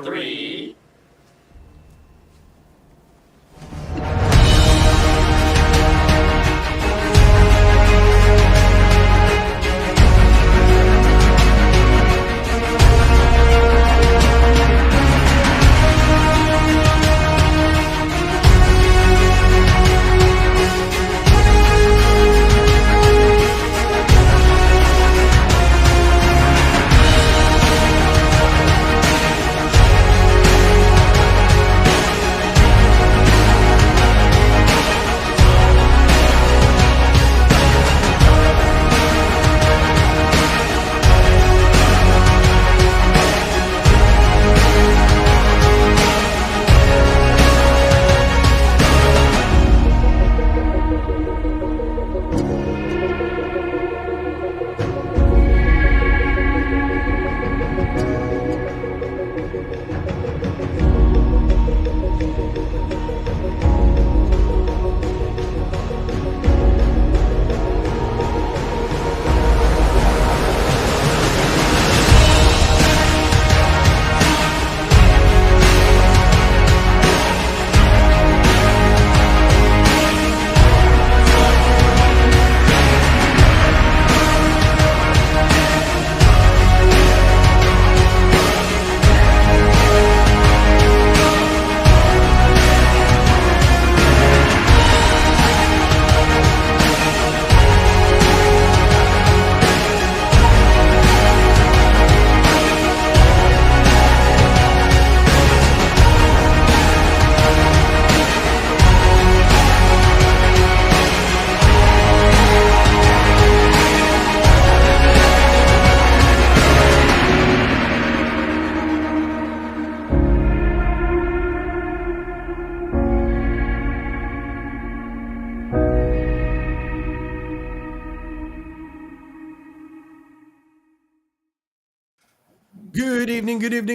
3.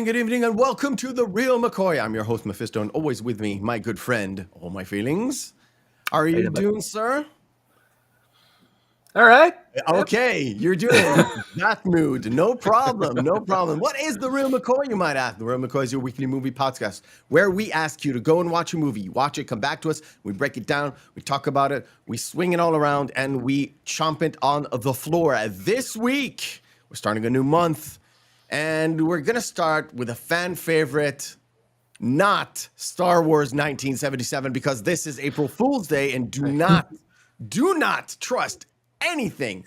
Good evening, and welcome to the Reel McCoy. I'm your host, Meffistoe, and always with me, my good friend, All My Feelings. How are you doing, sir? All right. Okay, you're doing that mood. No problem. What is the Reel McCoy, you might ask? The Reel McCoy is your weekly movie podcast where we ask you to go and watch a movie. You watch it, come back to us, we break it down, we talk about it, we swing it all around, and we chomp it on the floor. This week, we're starting a new month. And we're going to start with a fan favorite, not Star Wars 1977, because this is April Fool's Day, and do not trust anything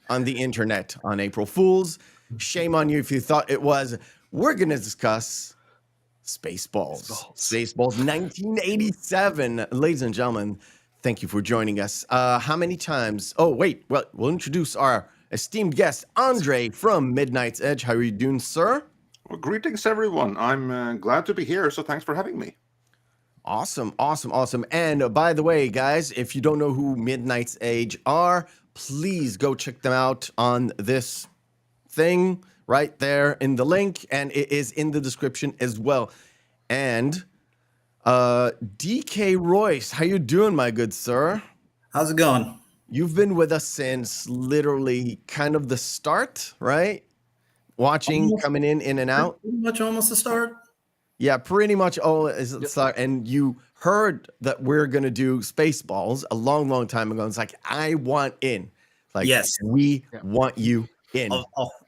on the internet on April Fool's. Shame on you if you thought it was. We're going to discuss Spaceballs. Spaceballs 1987. Ladies and gentlemen, thank you for joining us. How many times? Oh, wait. Well, we'll introduce our esteemed guest, Andre from Midnight's Edge. How are you doing, sir? Well, greetings, everyone. I'm glad to be here, so thanks for having me. Awesome. And by the way, guys, if you don't know who Midnight's Edge are, please go check them out on this thing right there in the link, and it is in the description as well. And DK Royce, how you doing, my good sir? How's it going? You've been with us since literally kind of the start, right? Watching, coming in and out. Pretty much almost the start. Yeah, pretty much all is the start. And you heard that we're going to do Spaceballs a long time ago. It's like, I want in. Like, yes, we want you in. Of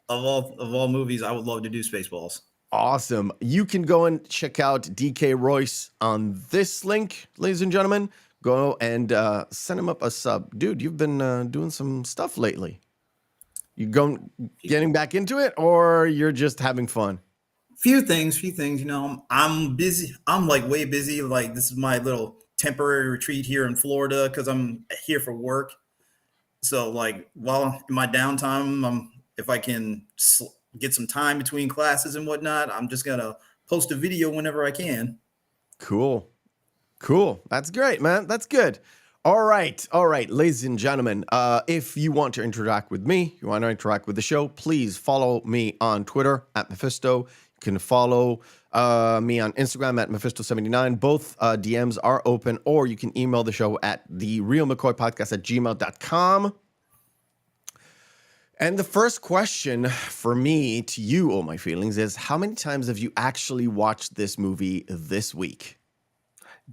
all movies, I would love to do Spaceballs. Awesome. You can go and check out DK Royce on this link, ladies and gentlemen. Go and send him up a sub. Dude, you've been doing some stuff lately. You getting back into it, or you're just having fun? Few things. You know, I'm busy. I'm like way busy. Like, this is my little temporary retreat here in Florida because I'm here for work. So, like, while in my downtime, if I can get some time between classes and whatnot, I'm just gonna post a video whenever I can. Cool. That's great, man. That's good. All right, ladies and gentlemen. If you want to interact with me, you want to interact with the show, please follow me on Twitter at Meffistoe. You can follow me on Instagram at Meffistoe79. Both DMs are open, or you can email the show at the Reel McCoy Podcast at gmail.com. And the first question for me to you, Oh My Feelings, is how many times have you actually watched this movie this week?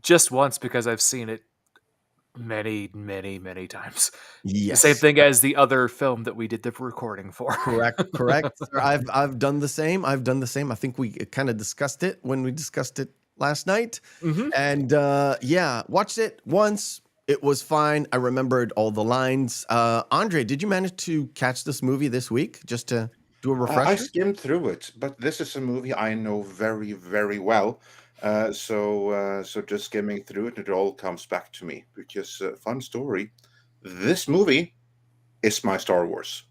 Just once, because I've seen it many, many, many times. The same Yes. thing as the other film that we did the recording for. Correct. Sir. I've done the same. I think we kind of discussed it when we discussed it last night. Mhm. And yeah, watched it once. It was fine. I remembered all the lines. Andre, did you manage to catch this movie this week just to do a I refresher? skimmed through it, but this is a movie I know very, very well. So just skimming through it, it all comes back to me because fun story. This movie is my Star Wars.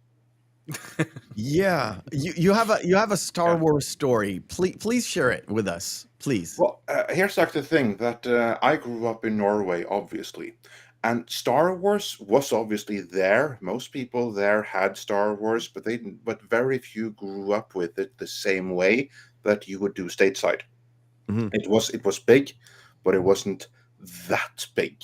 Yeah, you have a Star Yeah. Wars story. Please share it with us, please. Well, here's like the thing that I grew up in Norway, obviously, and Star Wars was obviously there. Most people there had Star Wars, but they didn't, but very few grew up with it the same way that you would do stateside. Mhm. It was big, but it wasn't that big.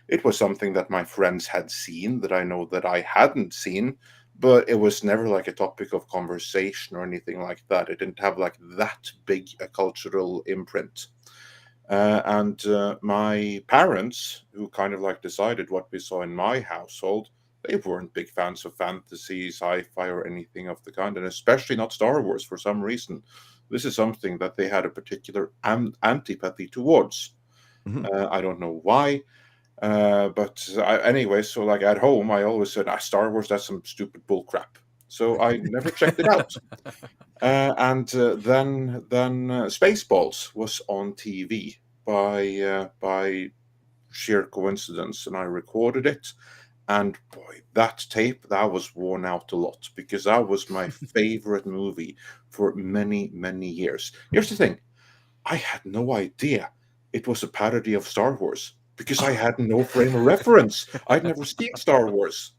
It was something that my friends had seen that I know that I hadn't seen, but it was never like a topic of conversation or anything like that. It didn't have like that big a cultural imprint. And my parents, who kind of like decided what we saw in my household, they weren't big fans of fantasy, sci-fi, or anything of the kind, and especially not Star Wars for some reason. This is something that they had a particular antipathy towards. Mhm. I don't know why, anyway. So like at home, I always said, Star Wars, that's some stupid bull crap. So I never checked it out. And then Spaceballs was on TV by sheer coincidence, and I recorded it. And boy, that tape that was worn out a lot because that was my favorite movie for many, many years. Here's the thing: I had no idea it was a parody of Star Wars because I had no frame of reference. I'd never seen Star Wars.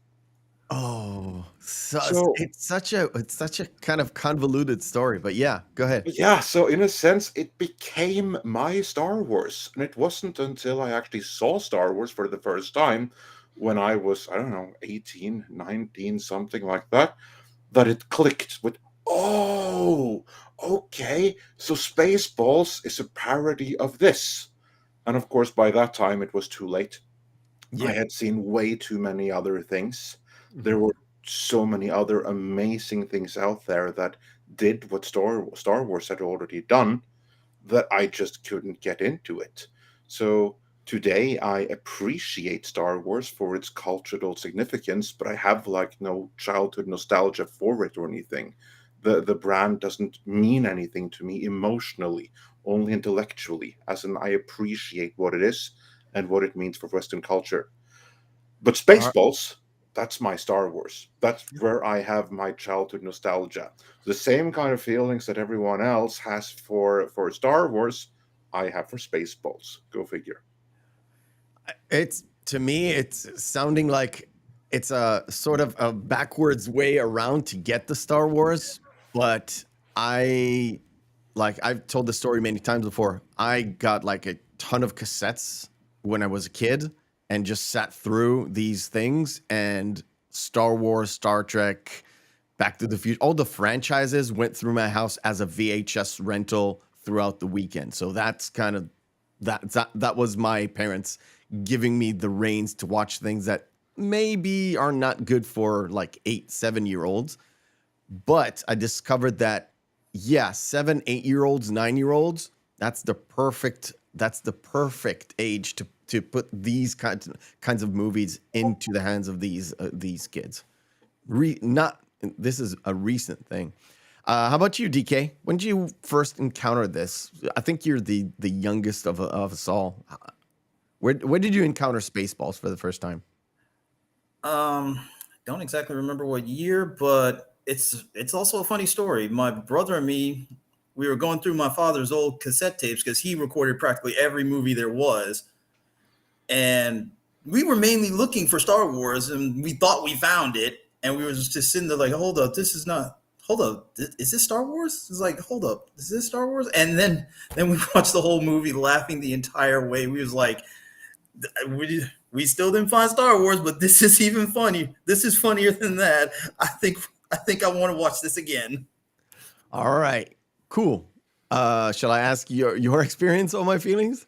Oh, so So it's such a kind of convoluted story, but yeah, go ahead. yeah, so in a sense, it became my Star Wars. And it wasn't until I actually saw Star Wars for the first time when I was, I don't know, 18, 19, something like that, that it clicked with, oh, okay, so Spaceballs is a parody of this. And of course, by that time, it was too late. I Yeah. had seen way too many other things. There Mhm. were so many other amazing things out there that did what Star Wars had already done that I just couldn't get into it. So today I appreciate Star Wars for its cultural significance, but I have like no childhood nostalgia for it or anything. The brand doesn't mean anything to me emotionally, only intellectually, as in I appreciate what it is and what it means for Western culture. But Uh, Spaceballs, that's my Star Wars. That's where I have my childhood nostalgia. The same kind of feelings that everyone else has for Star Wars, I have for Spaceballs. Go figure. it's to me, it's sounding like it's a sort of a backwards way around to get the Star Wars, but I like I've told the story many times before. I got like a ton of cassettes when I was a kid and just sat through these things and Star Wars, Star Trek, Back to the Future, all the franchises went through my house as a VHS rental throughout the weekend. So that's kind of that was my parents giving me the reins to watch things that maybe are not good for like 8, 7 year olds. But I discovered that, yeah, 7, 8 year olds, 9 year olds, that's the perfect age to put these kinds of movies into the hands of these kids. Not this is a recent thing. How about you, DK? When did you first encounter this? I think you're the youngest of us all. Where did you encounter Spaceballs for the first time? Don't exactly remember what year, but it's also a funny story. My brother and me, we were going through my father's old cassette tapes because he recorded practically every movie there was, and we were mainly looking for Star Wars, and we thought we found it, and we were just sitting there like, hold up, this is not. Hold up, is this Star Wars? It's like, hold up, is this Star Wars? And then we watched the whole movie, laughing the entire way. We was like, we still didn't find Star Wars, but this is even funny. This is funnier than that. I think I think I want to watch this again. All right, cool. Shall I ask your experience on my feelings?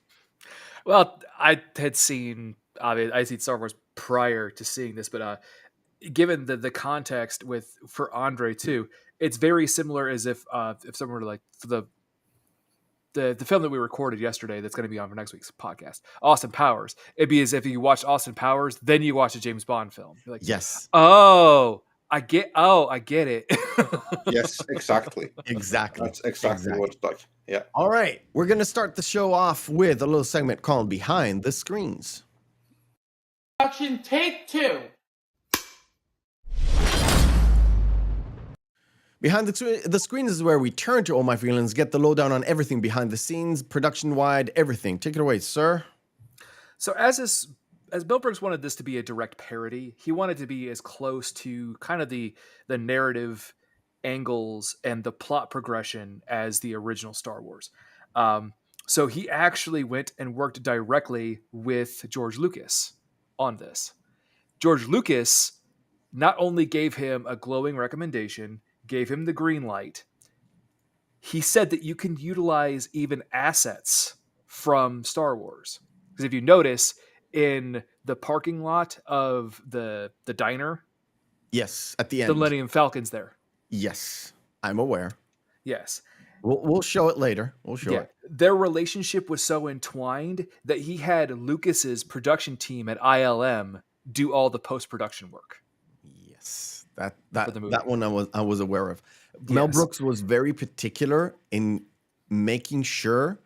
Well, I had seen I'd seen Star Wars prior to seeing this, but given the context for Andre too, it's very similar as if someone were to, like, for the film that we recorded yesterday that's going to be on for next week's podcast, Austin Powers. It'd be as if you watched Austin Powers, then you watch a James Bond film. You're like, Yes. I get it. Yes, exactly. Exactly. That's exactly what it's like. Yeah. All right, we're going to start the show off with a little segment called Behind the Screens. Action, take 2. Behind the Screens is where we turn to All My Feelings, get the lowdown on everything behind the scenes, production-wide, everything. Take it away, sir. So as Bill Brooks wanted this to be a direct parody, he wanted to be as close to kind of the narrative angles and the plot progression as the original Star Wars. So he actually went and worked directly with George Lucas on this. George Lucas not only gave him a glowing recommendation, gave him the green light, he said that you can utilize even assets from Star Wars. Because if you notice, in the parking lot of the diner, Yes, at the the end. Millennium Falcon's there. Yes, I'm aware. Yes. We'll show it later. We'll show it. Their relationship was so entwined that he had Lucas's production team at ILM do all the post-production work. Yes, that the movie. that one I was aware of. Mel Yes. Brooks was very particular in making sure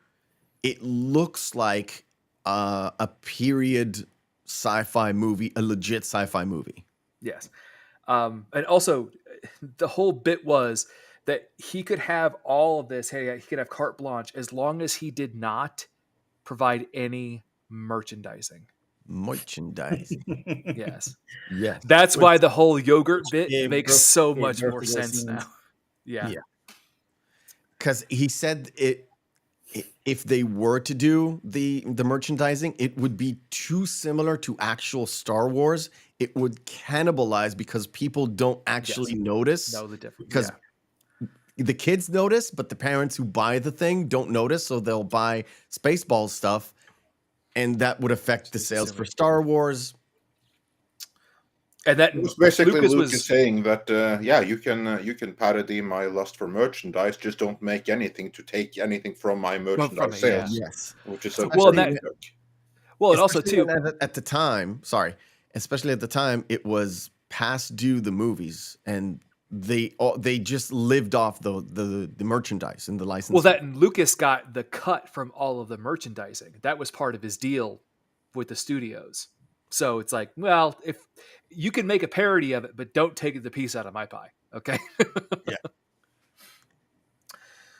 it looks like a period sci-fi movie, a legit sci-fi movie. Yes. And also, the whole bit was that he could have all of this. Hey, he could have carte blanche as long as he did not provide any merchandising. Merchandise. Yes. Yes. That's why the whole yogurt bit Yeah, makes Brooks- so yeah, much Brooks more was sense in- now. Yeah. Yeah. Because he said if they were to do the merchandising, it would be too similar to actual Star Wars. It would cannibalize because people don't actually notice. Know the difference. Because the kids notice, but the parents who buy the thing don't notice, so they'll buy Spaceballs stuff, and that would affect the sales for Star Wars. And that It was basically Lucas Lucas was saying that, you can parody my lust for merchandise, just don't make anything to take anything from my merchandise it, sales, Yes. which is So a well, pretty that- joke. well, and also Especially too. when at the time, especially at the time, it was past due the movies, and they just lived off the merchandise and the license. Well, that and Lucas got the cut from all of the merchandising. That was part of his deal with the studios. So it's like, well, if you can make a parody of it, but don't take the piece out of my pie, okay? Yeah.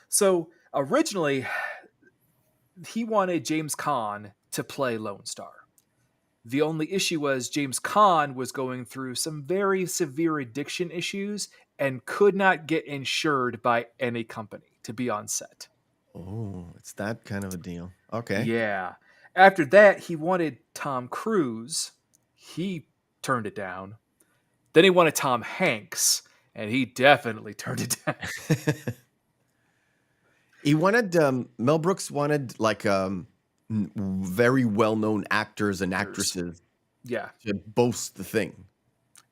So originally, he wanted James Caan to play Lone Star. The only issue was James Caan was going through some very severe addiction issues and could not get insured by any company to be on set. Oh, it's that kind of a deal. Okay. Yeah. After that, he wanted Tom Cruise. He turned it down. Then he wanted Tom Hanks, and he definitely turned it down. He wanted Mel Brooks wanted like very well-known actors and actresses Yeah. to boast the thing.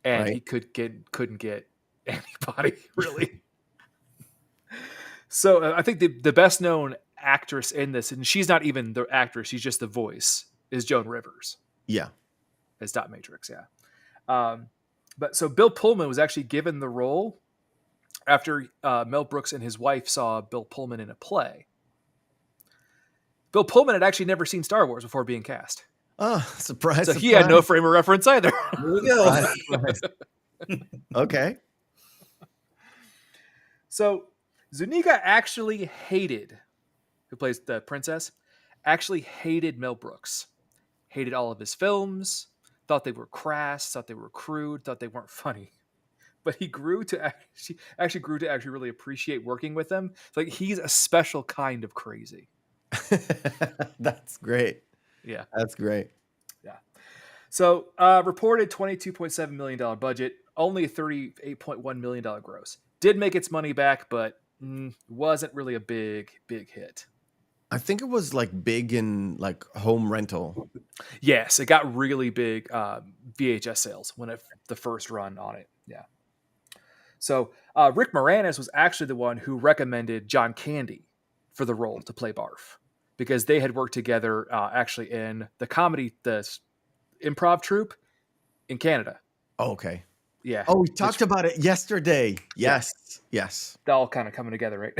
And Right. he couldn't get anybody, really. So I think the best known actress in this, and she's not even the actress, she's just the voice, is Joan Rivers Yeah. as Dot Matrix. Yeah. But so Bill Pullman was actually given the role after Mel Brooks and his wife saw Bill Pullman in a play. Bill Pullman had actually never seen Star Wars before being cast. Oh, surprise. So he had no surprise. frame of reference either. Here we go. Surprise, surprise. Okay. So Zuniga actually hated, who plays the princess, actually hated Mel Brooks. Hated all of his films, thought they were crass, thought they were crude, thought they weren't funny. But he grew to actually really appreciate working with him. It's like he's a special kind of crazy. That's great. Yeah. That's great. So, reported $22.7 million budget, only a $38.1 million gross. Did make its money back, but wasn't really a big hit. I think it was like big in like home rental. Yes, it got really big VHS sales when the first run on it. Yeah. So Rick Moranis was actually the one who recommended John Candy for the role to play Barf, because they had worked together actually in the improv troupe in Canada. Oh, okay. Yeah. Oh, we talked about it yesterday. Yes. Yeah. Yes. They're all kind of coming together, right?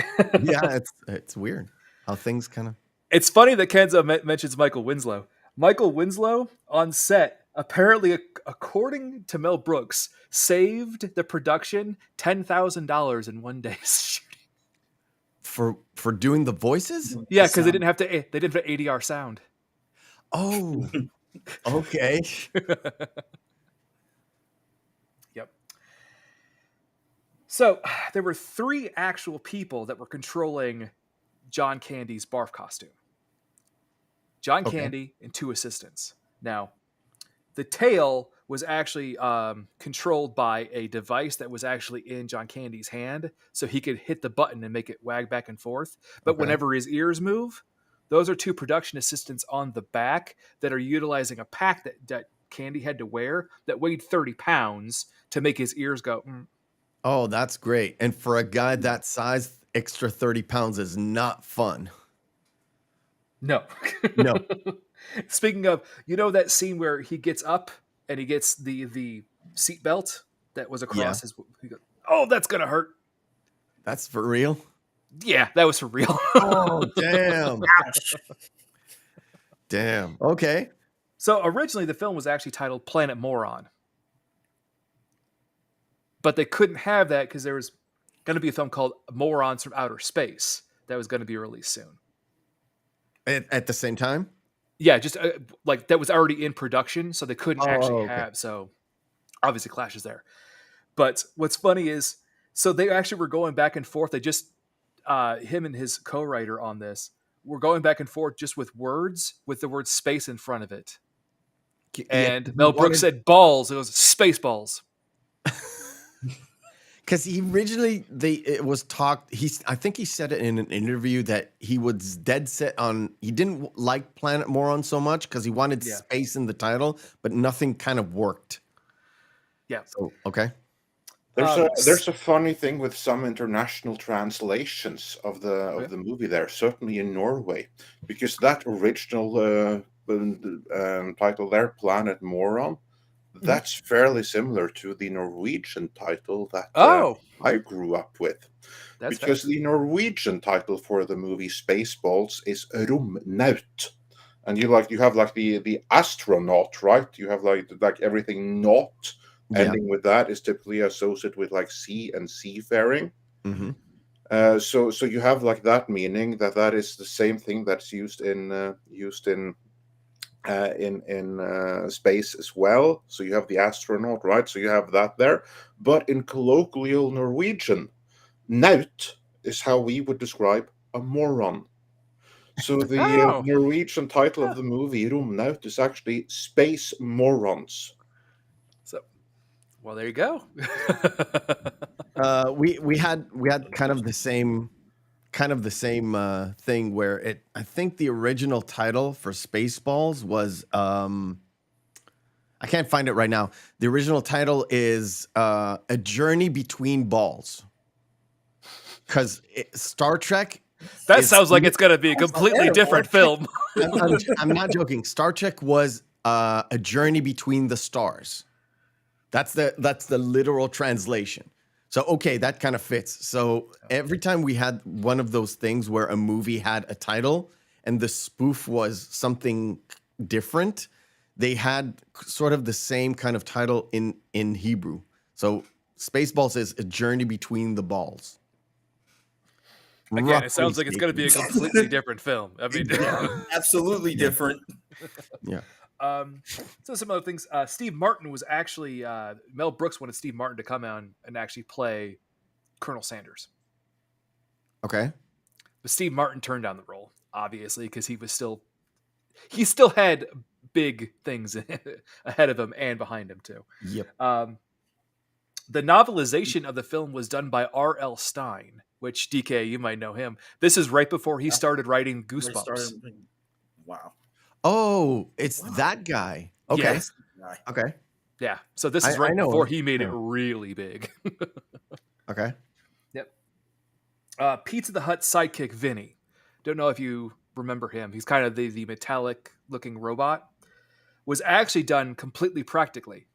Yeah, it's weird how things kind of. It's funny that Kenzo mentions Michael Winslow. Michael Winslow on set, apparently, according to Mel Brooks, saved the production $10,000 in one day's shooting. For doing the voices? Yeah, because they didn't have ADR sound. Oh, okay. Yep. So there were 3 actual people that were controlling John Candy's barf costume. John Candy and 2 assistants. Now, the tail was actually controlled by a device that was actually in John Candy's hand, so he could hit the button and make it wag back and forth. But whenever his ears move, those are 2 production assistants on the back that are utilizing a pack that Candy had to wear that weighed 30 pounds to make his ears go. Oh, that's great. And for a guy that size, extra 30 pounds is not fun. No. No. Speaking of, that scene where he gets up and he gets the seat belt that was across his. He goes, oh, that's gonna hurt. That's for real? Yeah, that was for real. Oh, damn. Damn. Okay. So originally the film was actually titled Planet Moron. But they couldn't have that because there was going to be a film called Morons from Outer Space that was going to be released soon. At the same time? Yeah, just like that was already in production, so they couldn't actually have. So obviously clashes there. But what's funny is, so they actually were going back and forth. They just, him and his co-writer on this were going back and forth just with words, with the word space in front of it. And Mel Brooks said balls. It was Spaceballs. Because he originally, it was talked. I think he said it in an interview that he was dead set on. He didn't like Planet Moron so much because he wanted space in the title, but nothing kind of worked. Yeah. So okay. There's a funny thing with some international translations of the movie there, certainly in Norway, because that original title there, Planet Moron, that's fairly similar to the Norwegian title that I grew up with. Because the Norwegian title for the movie Spaceballs is Romnaut. And you have like the astronaut, right? You have like everything not ending with that is typically associated with like sea and seafaring. Mm-hmm. So you have like that meaning that is the same thing that's used in space as well. So you have the astronaut, right? So you have that there. But in colloquial Norwegian, naut is how we would describe a moron. So the Norwegian title of the movie, Romnaut, is actually Space Morons. So, well, there you go. We had kind of the same thing where I think the original title for Spaceballs was I can't find it right now. The original title is A Journey Between Balls. Because Star Trek. That sounds like it's going to be a completely different film. I'm not joking. Star Trek was A Journey Between the Stars. That's the literal translation. So, okay, that kind of fits. So every time we had one of those things where a movie had a title and the spoof was something different, they had sort of the same kind of title in Hebrew. So Spaceballs is A Journey Between the Balls. Again, it sounds like it's going to be a completely different film. I mean, absolutely different. Yeah. So some other things. Steve Martin was actually Mel Brooks wanted Steve Martin to come out and actually play Colonel Sanders. Okay. But Steve Martin turned down the role, obviously, because he still had big things ahead of him and behind him too. Yep. The novelization of the film was done by R.L. Stine, which DK, you might know him. This is right before he started writing Goosebumps. Wow. Oh, it's that guy. Okay. Yes. Okay. Yeah. So this is I right know before him. he made it Yeah. really big. Okay. Yep. Pizza the Hut sidekick Vinny. Don't know if you remember him. He's kind of the metallic looking robot. Was actually done completely practically,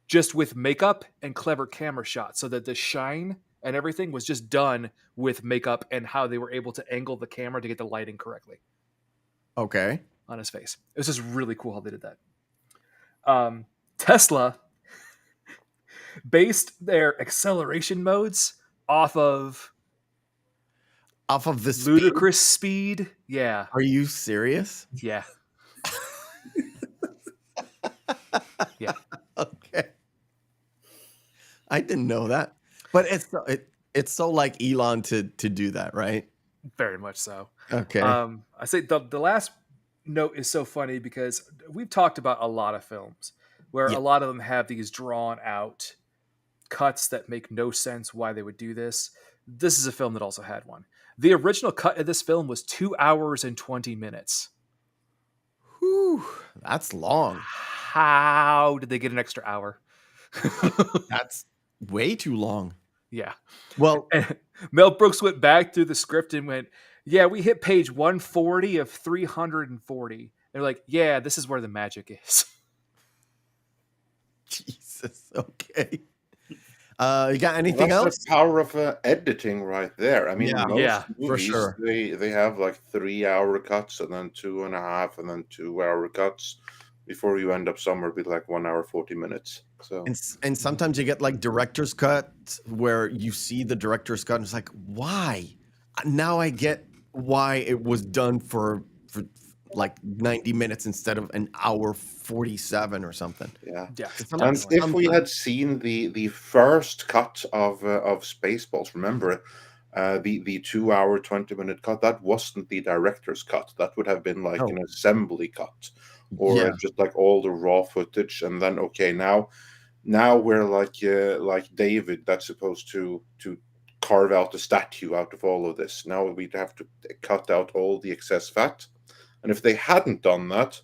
just with makeup and clever camera shots, so that the shine and everything was just done with makeup and how they were able to angle the camera to get the lighting correctly Okay. on his face. It was just really cool how they did that. Tesla based their acceleration modes off of The speed? ludicrous speed. Yeah. Are you serious? Yeah. Yeah. Okay. I didn't know that. But it's so like Elon to do that, right? Very much so. Okay. I say the last note is so funny because we've talked about a lot of films where Yeah. a lot of them have these drawn out cuts that make no sense why they would do this. This is a film that also had one. The original cut of this film was 2 hours and 20 minutes. Whew, that's long. How did they get an extra hour? That's way too long. Yeah. Well, And Mel Brooks went back through the script and went, yeah, we hit page 140 of 340. They're like, yeah, this is where the magic is. Jesus. Okay. You got anything That's else? the power of editing right there. I mean, Yeah. most Yeah, for movies, sure. they have like 3 hour cuts and then 2.5 and then 2 hour cuts before you end up somewhere with like 1 hour 40 minutes. So And sometimes you get like director's cut where you see the director's cut and it's like, why? Now I get why it was done for like 90 minutes instead of an hour 47 or something. yeah. Yeah. And Sometimes- if we had seen the first cut of Spaceballs, remember the 2 hour 20-minute cut, that wasn't the director's cut. That would have been like Oh. an assembly cut, or Yeah. just like all the raw footage. And then okay, now we're like David that's supposed to carve out a statue out of all of this. Now we'd have to cut out all the excess fat. And if they hadn't done that,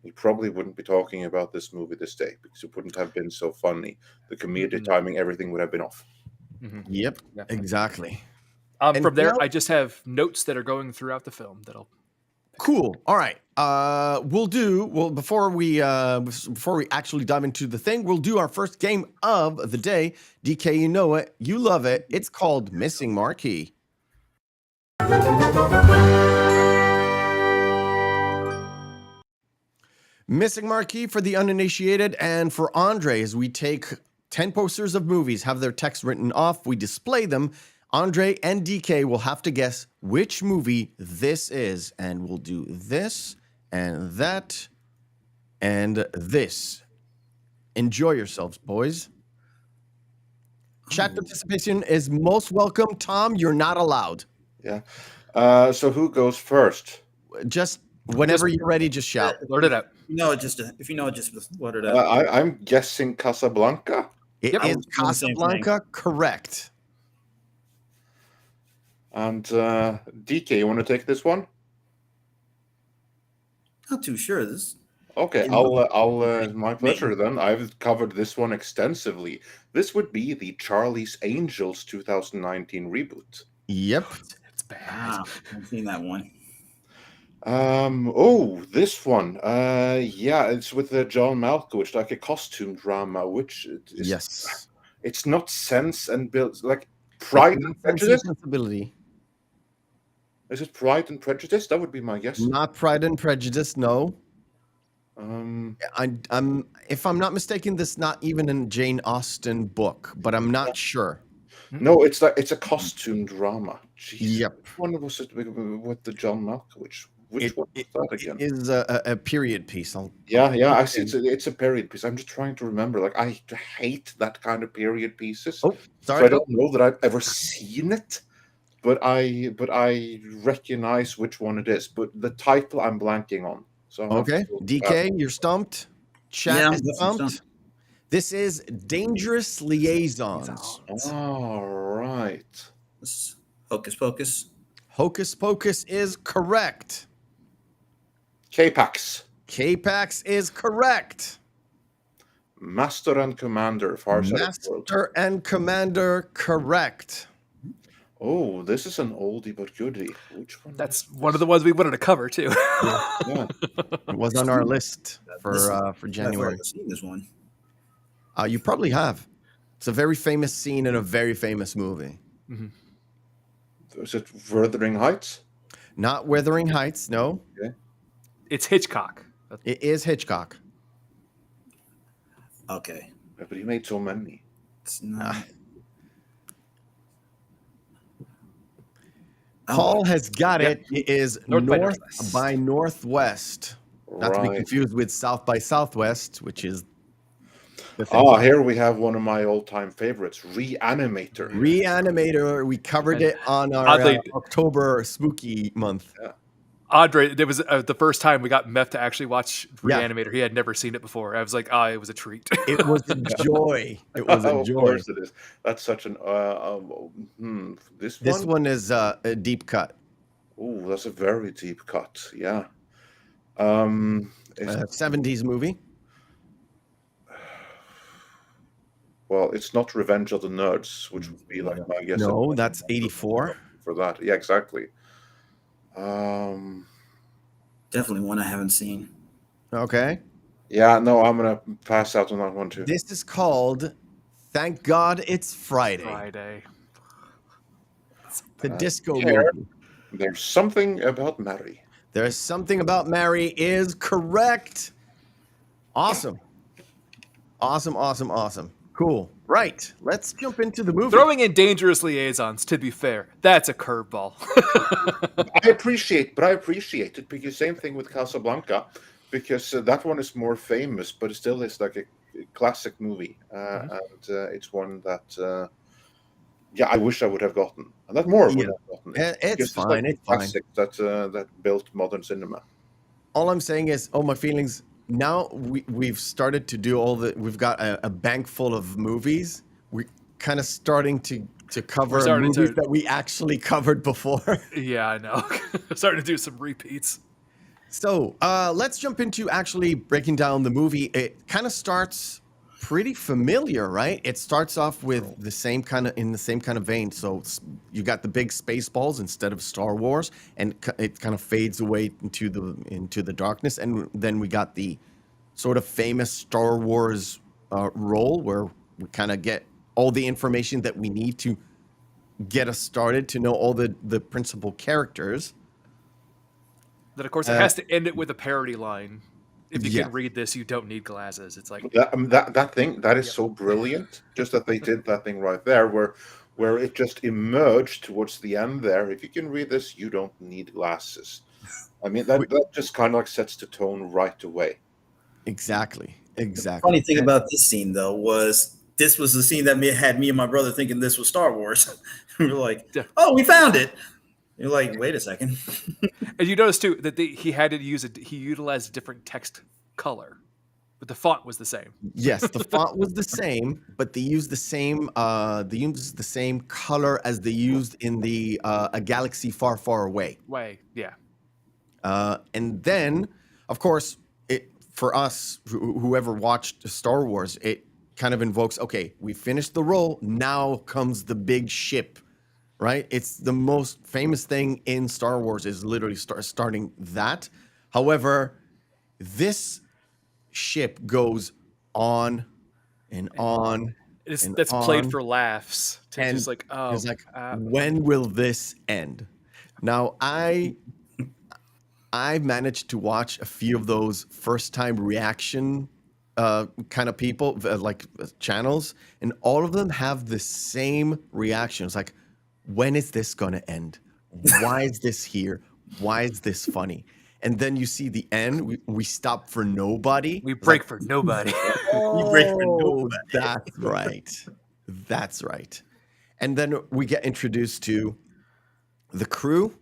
we probably wouldn't be talking about this movie this day because it wouldn't have been so funny. The comedic timing, everything would have been off. Yep. Definitely. Exactly. And From there, now- I just have notes that are going throughout the film that'll. Cool. All right. Before we actually dive into the thing, we'll do our first game of the day. DK, you know it, you love it. It's called Missing Marquee. Missing Marquee for the uninitiated and for Andre, as we take 10 posters of movies, have their text written off, we display them. Andre and DK will have to guess which movie this is, and we'll do this and that and this. Enjoy yourselves, boys. Chat participation is most welcome. Tom, you're not allowed. Yeah. So who goes first? Just whenever you're ready, just shout. Blurt it out. If you know it, just let it out. I'm guessing Casablanca. It Yep. is I was doing the same Casablanca, correct. And DK, you want to take this one? Not too sure. This Okay, In I'll my pleasure then. I've covered this one extensively. This would be the Charlie's Angels 2019 reboot. Yep. It's bad. I've seen that one. This one. Yeah, it's with John Malkovich, like a costume drama, which is, Yes. it's not Sense and Build, like Pride and Prejudice. Sensibility. Is it Pride and Prejudice? That would be my guess. Not Pride and Prejudice, no. Um, I'm if I'm not mistaken, this is not even a Jane Austen book, but I'm not sure. no, it's a costume drama. Jeez. Yep. Which one was it with the John Malkovich? Which one was that again? It is a period piece. Yeah, I see. It's a period piece. I'm just trying to remember. Like, I hate that kind of period pieces. Oh, So I sorry. don't know that I've ever seen it, but I recognize which one it is. But the title I'm blanking on. So I'll have Okay, to- DK, you're stumped. Chat Yeah, I'm is definitely stumped. stumped. This is Dangerous Liaisons. All right. This Hocus Pocus. Hocus Pocus is correct. K-Pax. K-Pax is correct. Master and Commander. Far Side of the World. Master and Commander, correct. Oh, this is an oldie but goodie. Which one? That's one of the ones we wanted to cover too. Yeah. It was on our list for I've January. never seen this one. You probably have. It's a very famous scene in a very famous movie. Is it Wuthering Heights? Not Wuthering Heights, no. It's Hitchcock. It is Hitchcock. Okay. Yeah, but he made so many. It's not. Paul has got it. It is North North by by Northwest. Not to be Right. confused with South by Southwest, which is the thing. Ah, here we have one of my all-time favorites, Reanimator. Reanimator. We covered it on our Oddly- October spooky month. Andre, there was the first time we got Meth to actually watch Yeah. Reanimator. He had never seen it before. I was like, it was a treat. It was a joy. It was a Of joy. course it is. That's such an this This one. one is a deep cut. Oh, that's a very deep cut. Yeah. It's, 70s movie. well, it's not Revenge of the Nerds, which would be like my guess. No, that's 84. For that. Yeah, exactly. Definitely one I haven't seen. Okay. Yeah, no, I'm gonna pass out on that one too. This is called Thank God It's Friday. Friday. The disco here. movie. There's something about Mary. There's something about Mary is correct. Awesome. Awesome. Cool. Right. Let's jump into the movie. Throwing in Dangerous Liaisons, to be fair, that's a curveball. I appreciate it because same thing with Casablanca, because that one is more famous, but it still is like a classic movie, and it's one that I wish I would have gotten, and that more would Yeah. have gotten. It's Because fine. like It's fine. classic that built modern cinema. All I'm saying is, my feelings. Now we've started to do we've got a bank full of movies. We're kind of starting to cover starting movies to- that we actually covered before. Yeah, I know. Starting to do some repeats. So let's jump into actually breaking down the movie. It kind of starts pretty familiar, right? It starts off with the same kind of vein. So you got the big Spaceballs instead of Star Wars, and it kind of fades away into the darkness, and then we got the sort of famous Star Wars role where we kind of get all the information that we need to get us started to know all the principal characters. Then, of course, it has to end it with a parody line. If you Yeah. can read this, you don't need glasses. It's like, That thing that is so brilliant. Just that they did that thing right there, where it just emerged towards the end there. If you can read this, you don't need glasses. I mean, that just kind of like sets the tone right away. Exactly. Funny thing about this scene though was this was the scene that had me and my brother thinking this was Star Wars. We were like, Yeah. "Oh, we found it." You're like, "Wait a second." and you notice too that he had to he utilized a different text color, but the font was the same. Yes, the font was the same, but they used the same color as they used in the A Galaxy Far, Far Away. Yeah. And then, of course, for us, whoever watched Star Wars, it kind of invokes, okay, we finished the role, now comes the big ship, right? It's the most famous thing in Star Wars is literally starting that. However, this ship goes on and on. And That's played on. for laughs. And Just like, it's like, when will this end? Now, I managed to watch a few of those first-time reaction kind of people, channels, and all of them have the same reactions. Like, when is this going to end? Why is this here? Why is this funny? And then you see the end. We stop for nobody. we break for nobody. You break for nobody. That's right. That's right. And then we get introduced to the crew.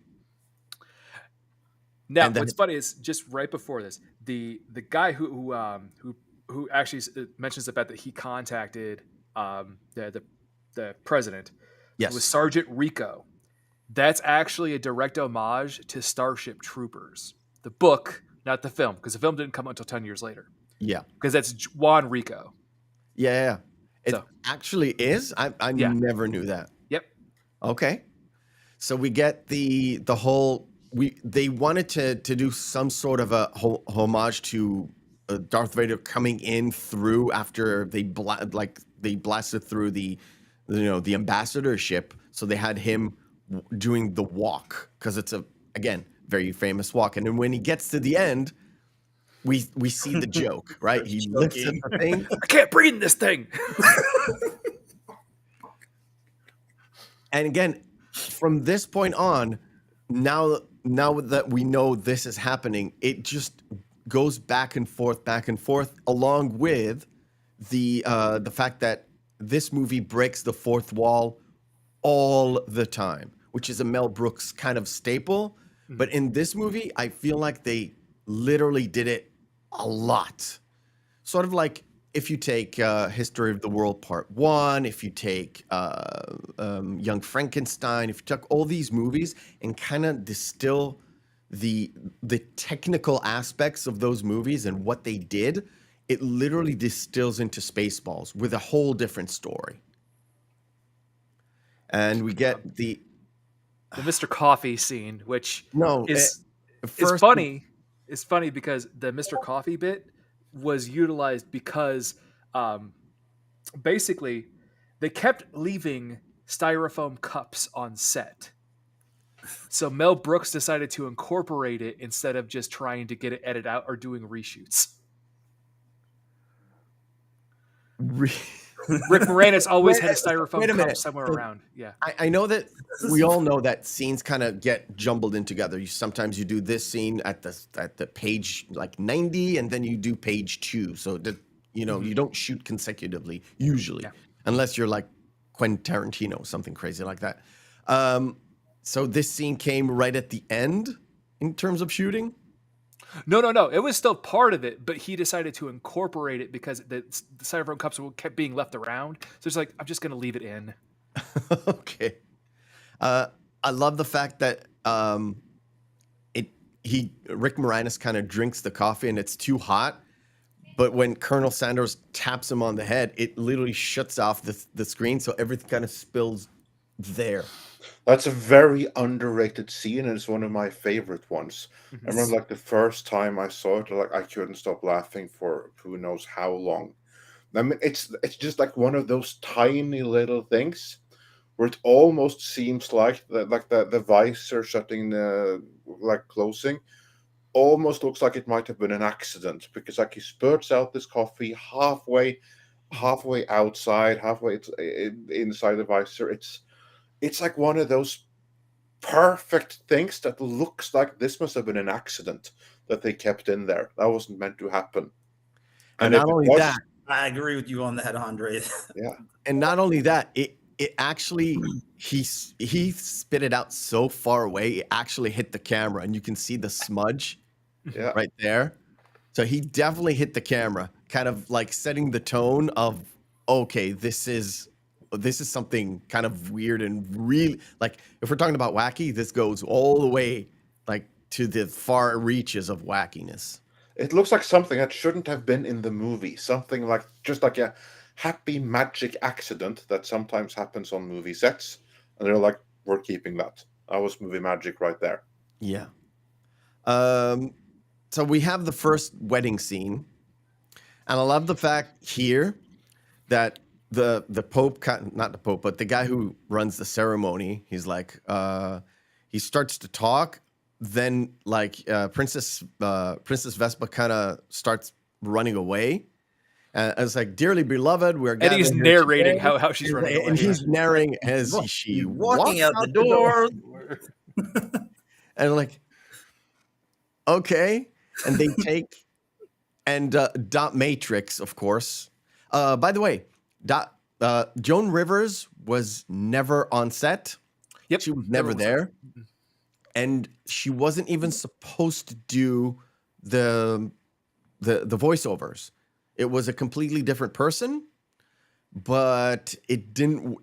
Now, And then- what's funny is just right before this, the guy who actually mentions the fact that he contacted the president Yes. was Sergeant Rico. That's actually a direct homage to Starship Troopers, the book, not the film, because the film didn't come out until 10 years later. Yeah. Because that's Juan Rico. Yeah. It So- actually is. I Yeah. never knew that. Yep. Okay. So we get the whole they wanted to do some sort of a homage to Darth Vader coming in through after they blasted through the ambassador ship. So they had him doing the walk because it's again very famous walk. And then when he gets to the end, we see the joke, right? He lifts up the thing. I can't breathe in this thing. And again, from this point on, now that we know this is happening, it just goes back and forth, along with the fact that this movie breaks the fourth wall all the time, which is a Mel Brooks kind of staple. But in this movie, I feel like they literally did it a lot. Sort of like if you take History of the World Part 1, if you take Young Frankenstein, if you took all these movies and kind of distill the technical aspects of those movies and what they did, it literally distills into Spaceballs with a whole different story. And we get the Mr. Coffee scene, which is first funny. It's funny because the Mr. Coffee bit was utilized because basically they kept leaving styrofoam cups on set. So Mel Brooks decided to incorporate it instead of just trying to get it edited out or doing reshoots. Rick Moranis always had a styrofoam cup somewhere around. Yeah, I know that we all know that scenes kind of get jumbled in together. Sometimes you do this scene at the page like 90, and then you do page 2. So that you don't shoot consecutively usually, unless you're like Quentin Tarantino, something crazy like that. So this scene came right at the end in terms of shooting. No. It was still part of it, but he decided to incorporate it because the styrofoam cups kept being left around. So it's like, I'm just going to leave it in. Okay. I love the fact that Rick Moranis kind of drinks the coffee and it's too hot. But when Colonel Sanders taps him on the head, it literally shuts off the screen. So everything kind of spills there. That's a very underrated scene, and it's one of my favorite ones. I remember, like, the first time I saw it, like, I couldn't stop laughing for who knows how long. I mean, it's just like one of those tiny little things where it almost seems like the visor shutting, closing, almost looks like it might have been an accident, because like he spurts out this coffee halfway outside, halfway inside the visor. It's like one of those perfect things that looks like this must have been an accident that they kept in there. That wasn't meant to happen. And not only that, I agree with you on that, Andre. Yeah. And not only that, it actually he spit it out so far away, it actually hit the camera, and you can see the smudge right there. So he definitely hit the camera, kind of like setting the tone of, okay, this is something kind of weird and really, like, if we're talking about wacky, this goes all the way like to the far reaches of wackiness. It looks like something that shouldn't have been in the movie. Something like just like a happy magic accident that sometimes happens on movie sets. And they're like, we're keeping that. That was movie magic right there. Yeah. So we have the first wedding scene. And I love the fact here that the Pope, not the Pope, but the guy who runs the ceremony, he's like, he starts to talk. Then like Princess Vespa kind of starts running away. And it's like, dearly beloved, we're and he's narrating how she's running away. And he's narrating as she walking out the door. And like, okay. And they take, and Dot Matrix, of course. By the way, Joan Rivers was never on set. Yep. She was never there. and she wasn't even supposed to do the voiceovers. It was a completely different person, but it didn't.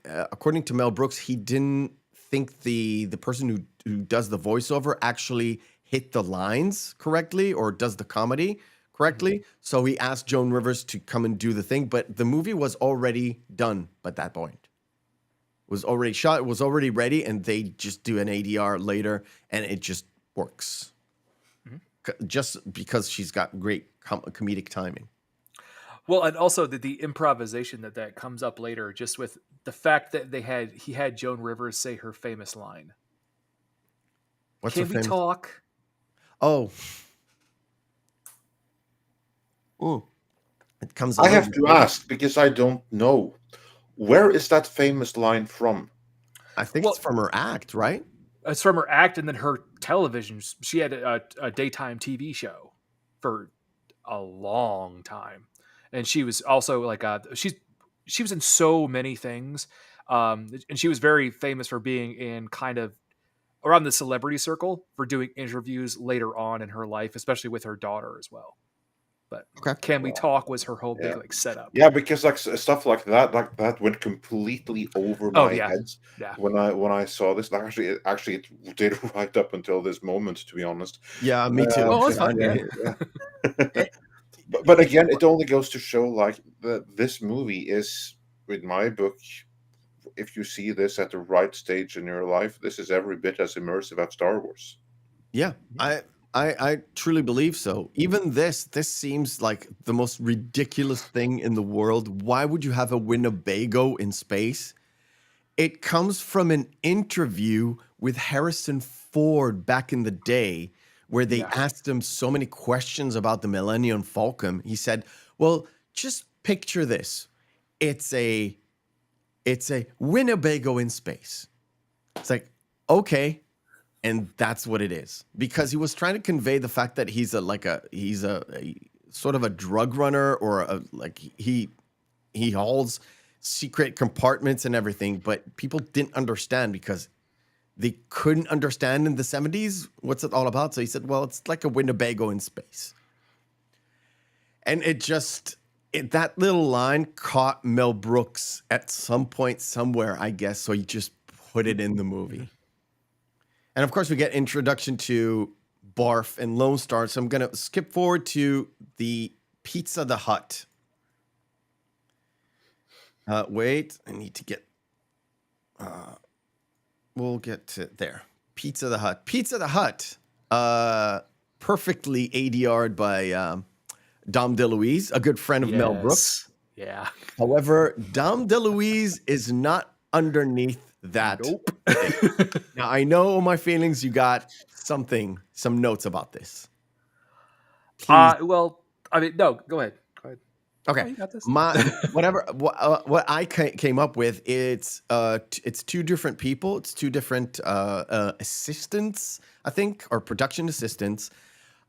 According to Mel Brooks, he didn't think the person who does the voiceover actually hit the lines correctly or does the comedy correctly. So he asked Joan Rivers to come and do the thing, but the movie was already done at that point. It was already shot, it was already ready, and they just do an ADR later, and it just works. Just because she's got great comedic timing. Well, and also the improvisation that comes up later, just with the fact that he had Joan Rivers say her famous line. What's Can her we famous? talk? Oh. Ooh. It comes. I have to ask because I don't know. Where is that famous line from? I think it's from her act, right? It's from her act, and then her television. She had a daytime TV show for a long time, and she was also like she was in so many things, and she was very famous for being in kind of around the celebrity circle for doing interviews later on in her life, especially with her daughter as well. But Can We Talk was her whole big like setup. Yeah, because like stuff like that went completely over my head when I saw this. Actually, it did right up until this moment, to be honest. Yeah, me too. Oh, it's fun. Yeah. But again, it only goes to show like that this movie is, in my book, if you see this at the right stage in your life, this is every bit as immersive as Star Wars. Yeah, I truly believe so. Even this seems like the most ridiculous thing in the world. Why would you have a Winnebago in space? It comes from an interview with Harrison Ford back in the day where they asked him so many questions about the Millennium Falcon. He said, well, just picture this. It's a Winnebago in space. It's like, okay. And that's what it is, because he was trying to convey the fact that he's a sort of a drug runner, or he hauls secret compartments and everything, but people didn't understand because they couldn't understand in the 70s what's it all about. So he said, well, it's like a Winnebago in space. And that little line caught Mel Brooks at some point somewhere, I guess. So he just put it in the movie. And of course, we get introduction to Barf and Lone Star. So I'm going to skip forward to the Pizza the Hut. Wait, I need to get... we'll get to there. Pizza the Hut. Pizza the Hut. Perfectly ADR'd by Dom DeLuise, a good friend of Mel Brooks. Yeah. However, Dom DeLuise is not underneath that. Nope. Now, I know my feelings. You got some notes about this. Well, I mean, no, go ahead. Okay. Oh, you got this. What I came up with, it's two different people. It's two different assistants, I think, or production assistants.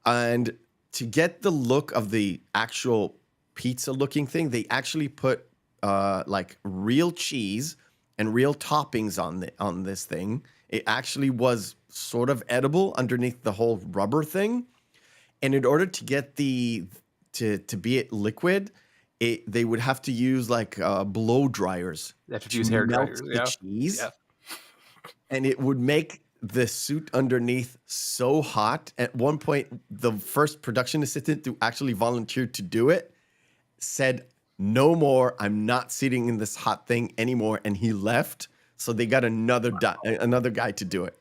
And to get the look of the actual pizza looking thing, they actually put like real cheese and real toppings on this thing. It actually was sort of edible underneath the whole rubber thing. And in order to get to be it liquid, they would have to use like blow dryers. They have to use hair dryers. The cheese. Yeah. And it would make the suit underneath so hot. At one point, the first production assistant who actually volunteered to do it said, no more, I'm not sitting in this hot thing anymore. And he left. So they got another guy to do it.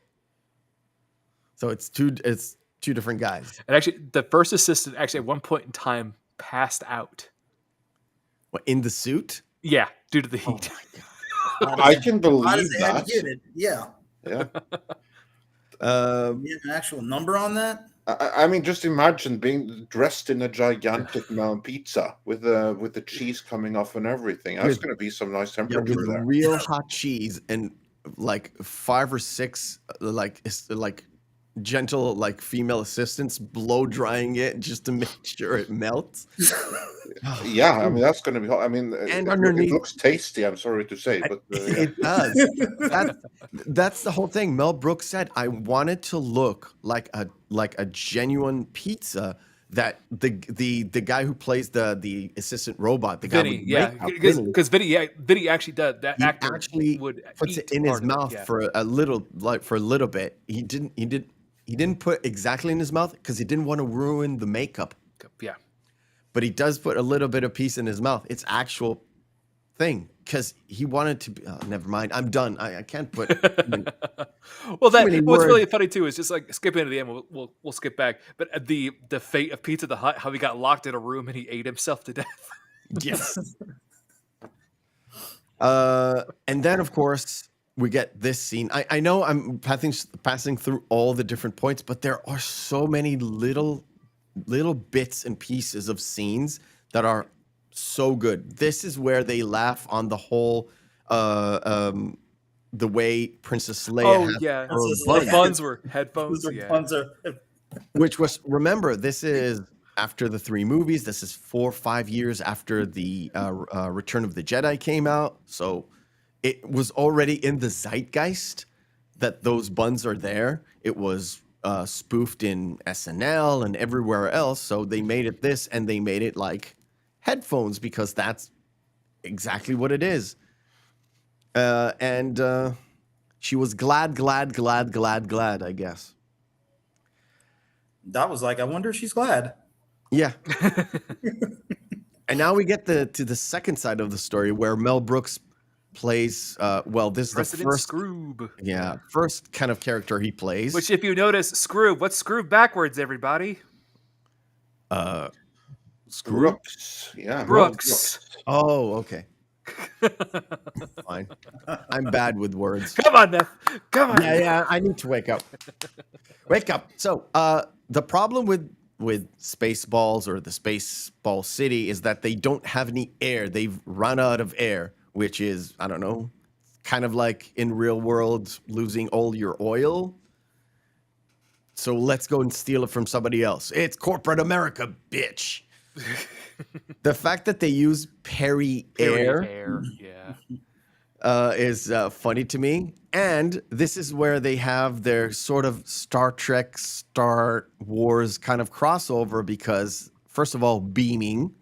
So it's two different guys. And actually, the first assistant actually at one point in time passed out. What, in the suit? Yeah, due to the heat. Oh I can believe that. Yeah. Yeah. You have an actual number on that? I mean, just imagine being dressed in a gigantic pizza with the cheese coming off and everything. That's going to be some nice temperature with there. Real hot cheese and like 5 or 6 like gentle like female assistants blow drying it just to make sure it melts. Yeah, I mean that's going to be. I mean, And it underneath, looks tasty. I'm sorry to say, but yeah. it does. That's the whole thing. Mel Brooks said, "I wanted to look like a genuine pizza." That the guy who plays the assistant robot, the guy Vinny, with yeah, makeup, because Vinny actually does that. he Actor actually would puts eat it in his part of it, mouth yeah. for a little bit. He didn't put exactly in his mouth because he didn't want to ruin the makeup. Yeah. But he does put a little bit of piece in his mouth. It's actual thing because he wanted to be. Oh, never mind. I'm done. I can't put. Well, many what's words. really funny too is just like skip into the end. We'll skip back, but the fate of Pizza the Hut, how he got locked in a room and he ate himself to death. Yes. And then of course we get this scene. I know I'm passing through all the different points, but there are so many little bits and pieces of scenes that are so good. This is where they laugh on the whole the way Princess Leia has yeah, her the buns were headphones. Yeah. Puns are- which was, remember, this is after the 3 movies. This is 4 or 5 years after the Return of the Jedi came out. So it was already in the zeitgeist that those buns are there. It was spoofed in SNL and everywhere else. So they made it this, and they made it like headphones because that's exactly what it is. And she was glad, I guess. That was like, I wonder if she's glad. Yeah. And now we get to the second side of the story where Mel Brooks plays, this is President the first, Scroob. first kind of character he plays. Which, if you notice, Scroob. What's Scroob backwards, everybody? Brooks. Yeah. Brooks. Oh, okay. Fine. I'm bad with words. Come on, Neff. Come on. Yeah, I need to wake up. Wake up. So, the problem with Spaceballs or the Spaceball City is that they don't have any air. They've run out of air, which is, I don't know, kind of like in real world losing all your oil. So let's go and steal it from somebody else. It's corporate America, bitch. The fact that they use Perry air. Yeah. Is funny to me. And this is where they have their sort of Star Trek, Star Wars kind of crossover because, first of all, beaming.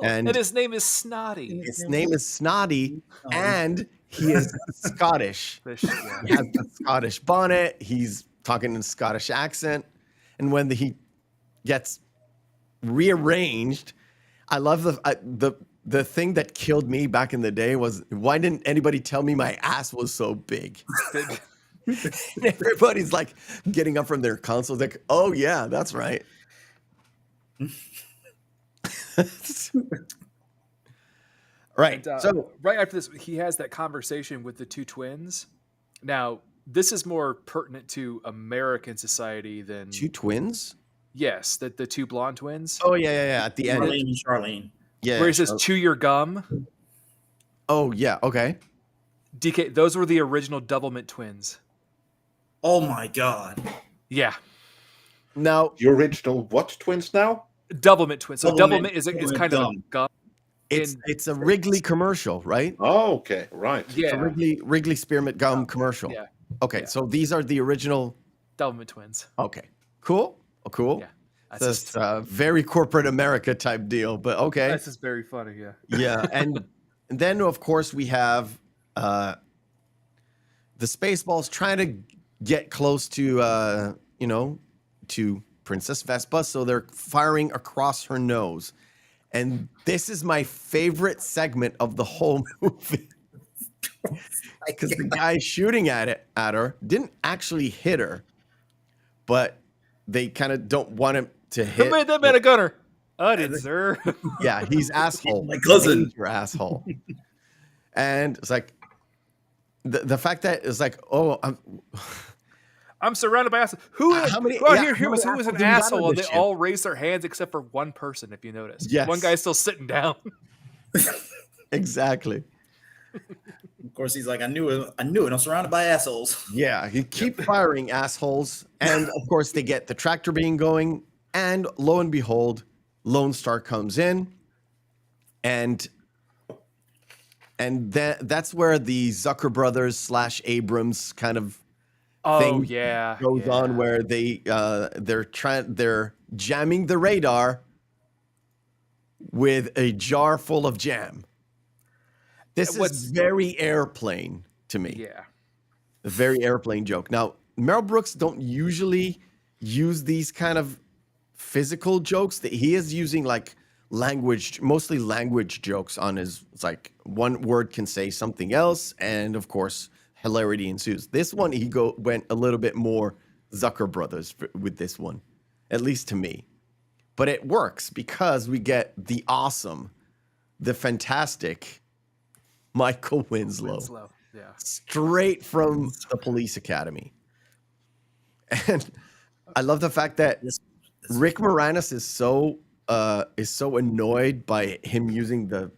And his name is Snotty. His name is Snotty, and he is Scottish. He has a Scottish bonnet. He's talking in a Scottish accent. And when he gets rearranged, I love the thing that killed me back in the day was, why didn't anybody tell me my ass was so big? And everybody's like getting up from their consoles like, oh yeah, that's right. Right. And, so right after this, he has that conversation with the 2 twins. Now, this is more pertinent to American society than 2 twins? Yes, the 2 blonde twins. Oh yeah. At the end. Marlene and Charlene. Yeah. Where he says, chew your gum. Oh yeah, okay. DK, those were the original Doublemint twins. Oh my God. Yeah. Now The original what twins now? Doublemint twins. So Doublemint is Doublemint kind of a gum. it's a Wrigley commercial, right? Oh, okay, right. It's a Wrigley Spearmint gum commercial. Yeah. Okay, so these are the original. Doublemint twins. Okay, cool. Oh, cool. Yeah. That's a very corporate America type deal, but okay. That's just very funny, yeah. Yeah, and then of course we have the Spaceballs trying to get close to to Princess Vespa, so they're firing across her nose. And this is my favorite segment of the whole movie. Because the guy shooting at her didn't actually hit her, but they kind of don't want him to hit. Who made that man a gunner? I did, sir. Yeah, he's asshole. My cousin. Your asshole. And it's like the fact that it's like, oh, I'm surrounded by assholes. Who How many- out yeah, here how was many an assholes do you got on asshole? And this they ship? all raised their hands except for one person, if you notice. Yes. One guy's still sitting down. Exactly. Of course, he's like, I knew it. I'm surrounded by assholes. Yeah, you keep firing assholes. And of course, they get the tractor beam going. And lo and behold, Lone Star comes in. And that's where the Zucker brothers / Abrams kind of thing goes on, where they're jamming the radar with a jar full of jam. This is very Airplane to me. Yeah. A very Airplane joke. Now, Mel Brooks don't usually use these kind of physical jokes. That he is using like mostly language jokes on his. It's like one word can say something else, and of course, hilarity ensues. This one, he went a little bit more Zucker brothers with this one, at least to me. But it works because we get the awesome, the fantastic Michael Winslow. Yeah. Straight from the Police Academy. And I love the fact that Rick Moranis is so annoyed by him using the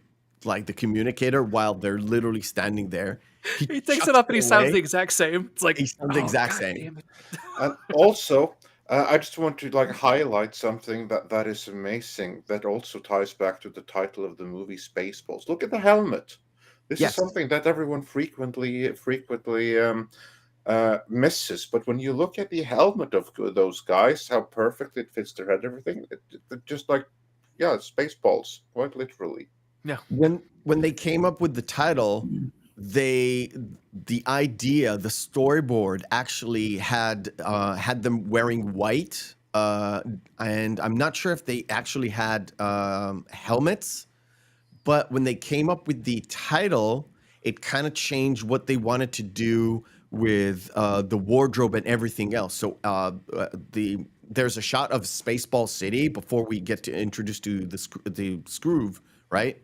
communicator while they're literally standing there. He takes it up and he sounds the exact same. It's like he sounds the exact same. And also, I just want to highlight something that is amazing that also ties back to the title of the movie Spaceballs. Look at the helmet. This is something that everyone frequently misses. But when you look at the helmet of those guys, how perfectly it fits their head, everything, it just Spaceballs, quite literally. Yeah. When they came up with the title, the storyboard actually had them wearing white, and I'm not sure if they actually had helmets. But when they came up with the title, it kind of changed what they wanted to do with the wardrobe and everything else. So there's a shot of Spaceball City before we get to introduce to the Scroove, right?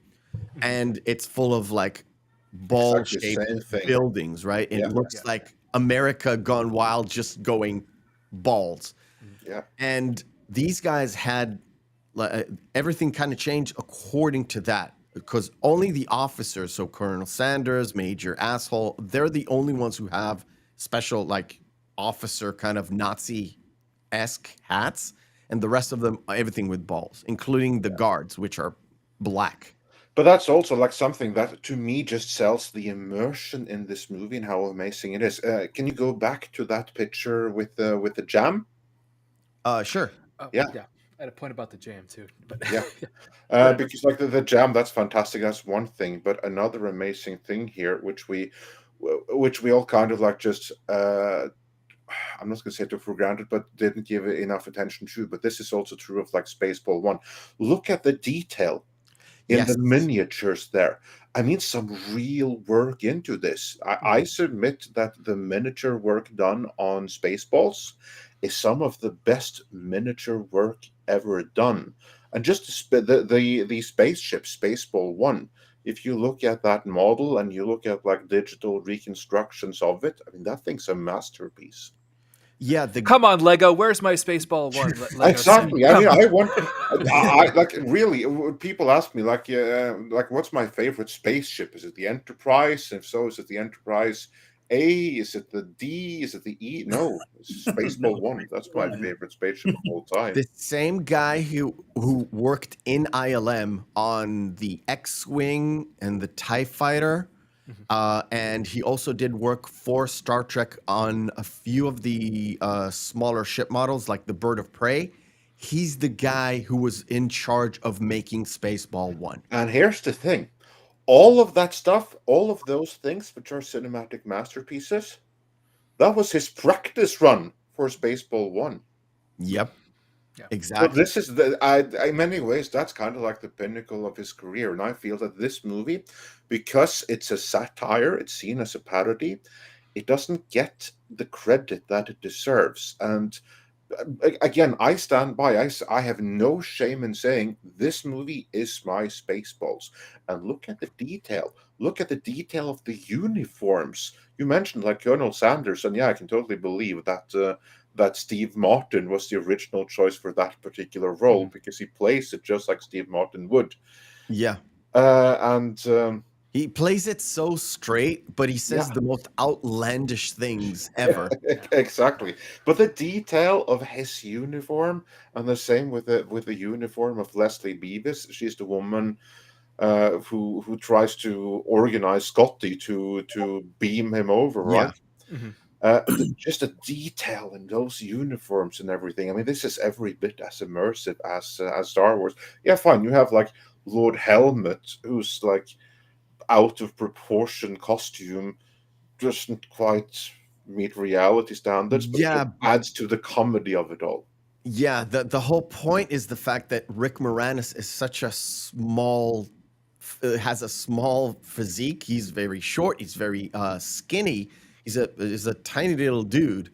And it's full of like ball-shaped buildings, right? And it looks like America gone wild, just going balls. Yeah. And these guys had everything kind of changed according to that. Because only the officers, so Colonel Sanders, Major Asshole, they're the only ones who have special, like, officer kind of Nazi-esque hats. And the rest of them, everything with balls, including the guards, which are black. But that's also like something that, to me, just sells the immersion in this movie and how amazing it is. Can you go back to that picture with the jam? Sure. Yeah. I had a point about the jam too, but because like the jam, that's fantastic. That's one thing, but another amazing thing here, which we all kind of like just I'm not going to say took for granted, but didn't give it enough attention to. But this is also true of like Spaceball 1. Look at the detail in the miniatures there. I mean, some real work into this. I submit that the miniature work done on Spaceballs is some of the best miniature work ever done. And just the spaceship, Spaceball 1, if you look at that model and you look at like digital reconstructions of it, I mean, that thing's a masterpiece. Yeah, come on, Lego. Where's my Spaceball 1? Exactly. I mean, I want. I like really. People ask me like, what's my favorite spaceship? Is it the Enterprise? If so, is it the Enterprise A? Is it the D? Is it the E? No, it's Spaceball 1. That's my favorite spaceship of all time. The same guy who worked in ILM on the X-Wing and the TIE Fighter. And he also did work for Star Trek on a few of the smaller ship models, like the Bird of Prey. He's the guy who was in charge of making Spaceball 1. And here's the thing. All of that stuff, all of those things which are cinematic masterpieces, that was his practice run for Spaceball 1. Yep. Yeah. Exactly. But this is in many ways, that's kind of like the pinnacle of his career. And I feel that this movie, because it's a satire, it's seen as a parody, it doesn't get the credit that it deserves. And again, I stand by, I have no shame in saying this movie is my Spaceballs. And look at the detail. Look at the detail of the uniforms. You mentioned like Colonel Sanders, and yeah, I can totally believe that that Steve Martin was the original choice for that particular role because he plays it just like Steve Martin would. Yeah. And He plays it so straight, but he says Yeah. the most outlandish things ever. Exactly. But the detail of his uniform, and the same with the uniform of Leslie Beavis. She's the woman who tries to organize Scotty to beam him over, Yeah. right? Just the detail in those uniforms and everything. I mean, this is every bit as immersive as Star Wars. Yeah, fine. You have like Lord Helmet, who's like out of proportion costume, doesn't quite meet reality standards, but Yeah. it adds to the comedy of it all. Yeah, the whole point is the fact that Rick Moranis is such a small, has a small physique. He's very short. He's very skinny. He's a tiny little dude,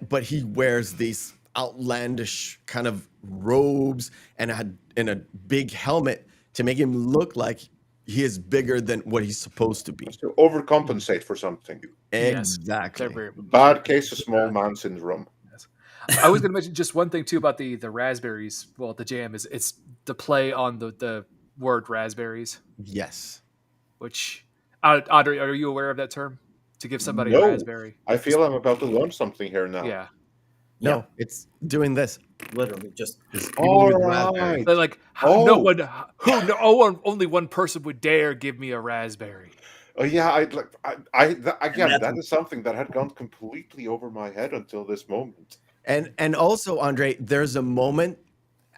but he wears these outlandish kind of robes and a big helmet to make him look like he is bigger than what he's supposed to be. To overcompensate for something. Exactly. Bad case of small man syndrome. I was going to mention just one thing too about the raspberries. Well, the jam is it's the play on the word raspberries. Yes. Which, Audrey, are you aware of that term? To give somebody No. a raspberry. I feel I'm about to learn something here now. Yeah. No, it's doing this. Literally, just All with right. raspberry. They're like, only one person would dare give me a raspberry. Oh yeah, again, that is something that had gone completely over my head until this moment. And also, Andre, there's a moment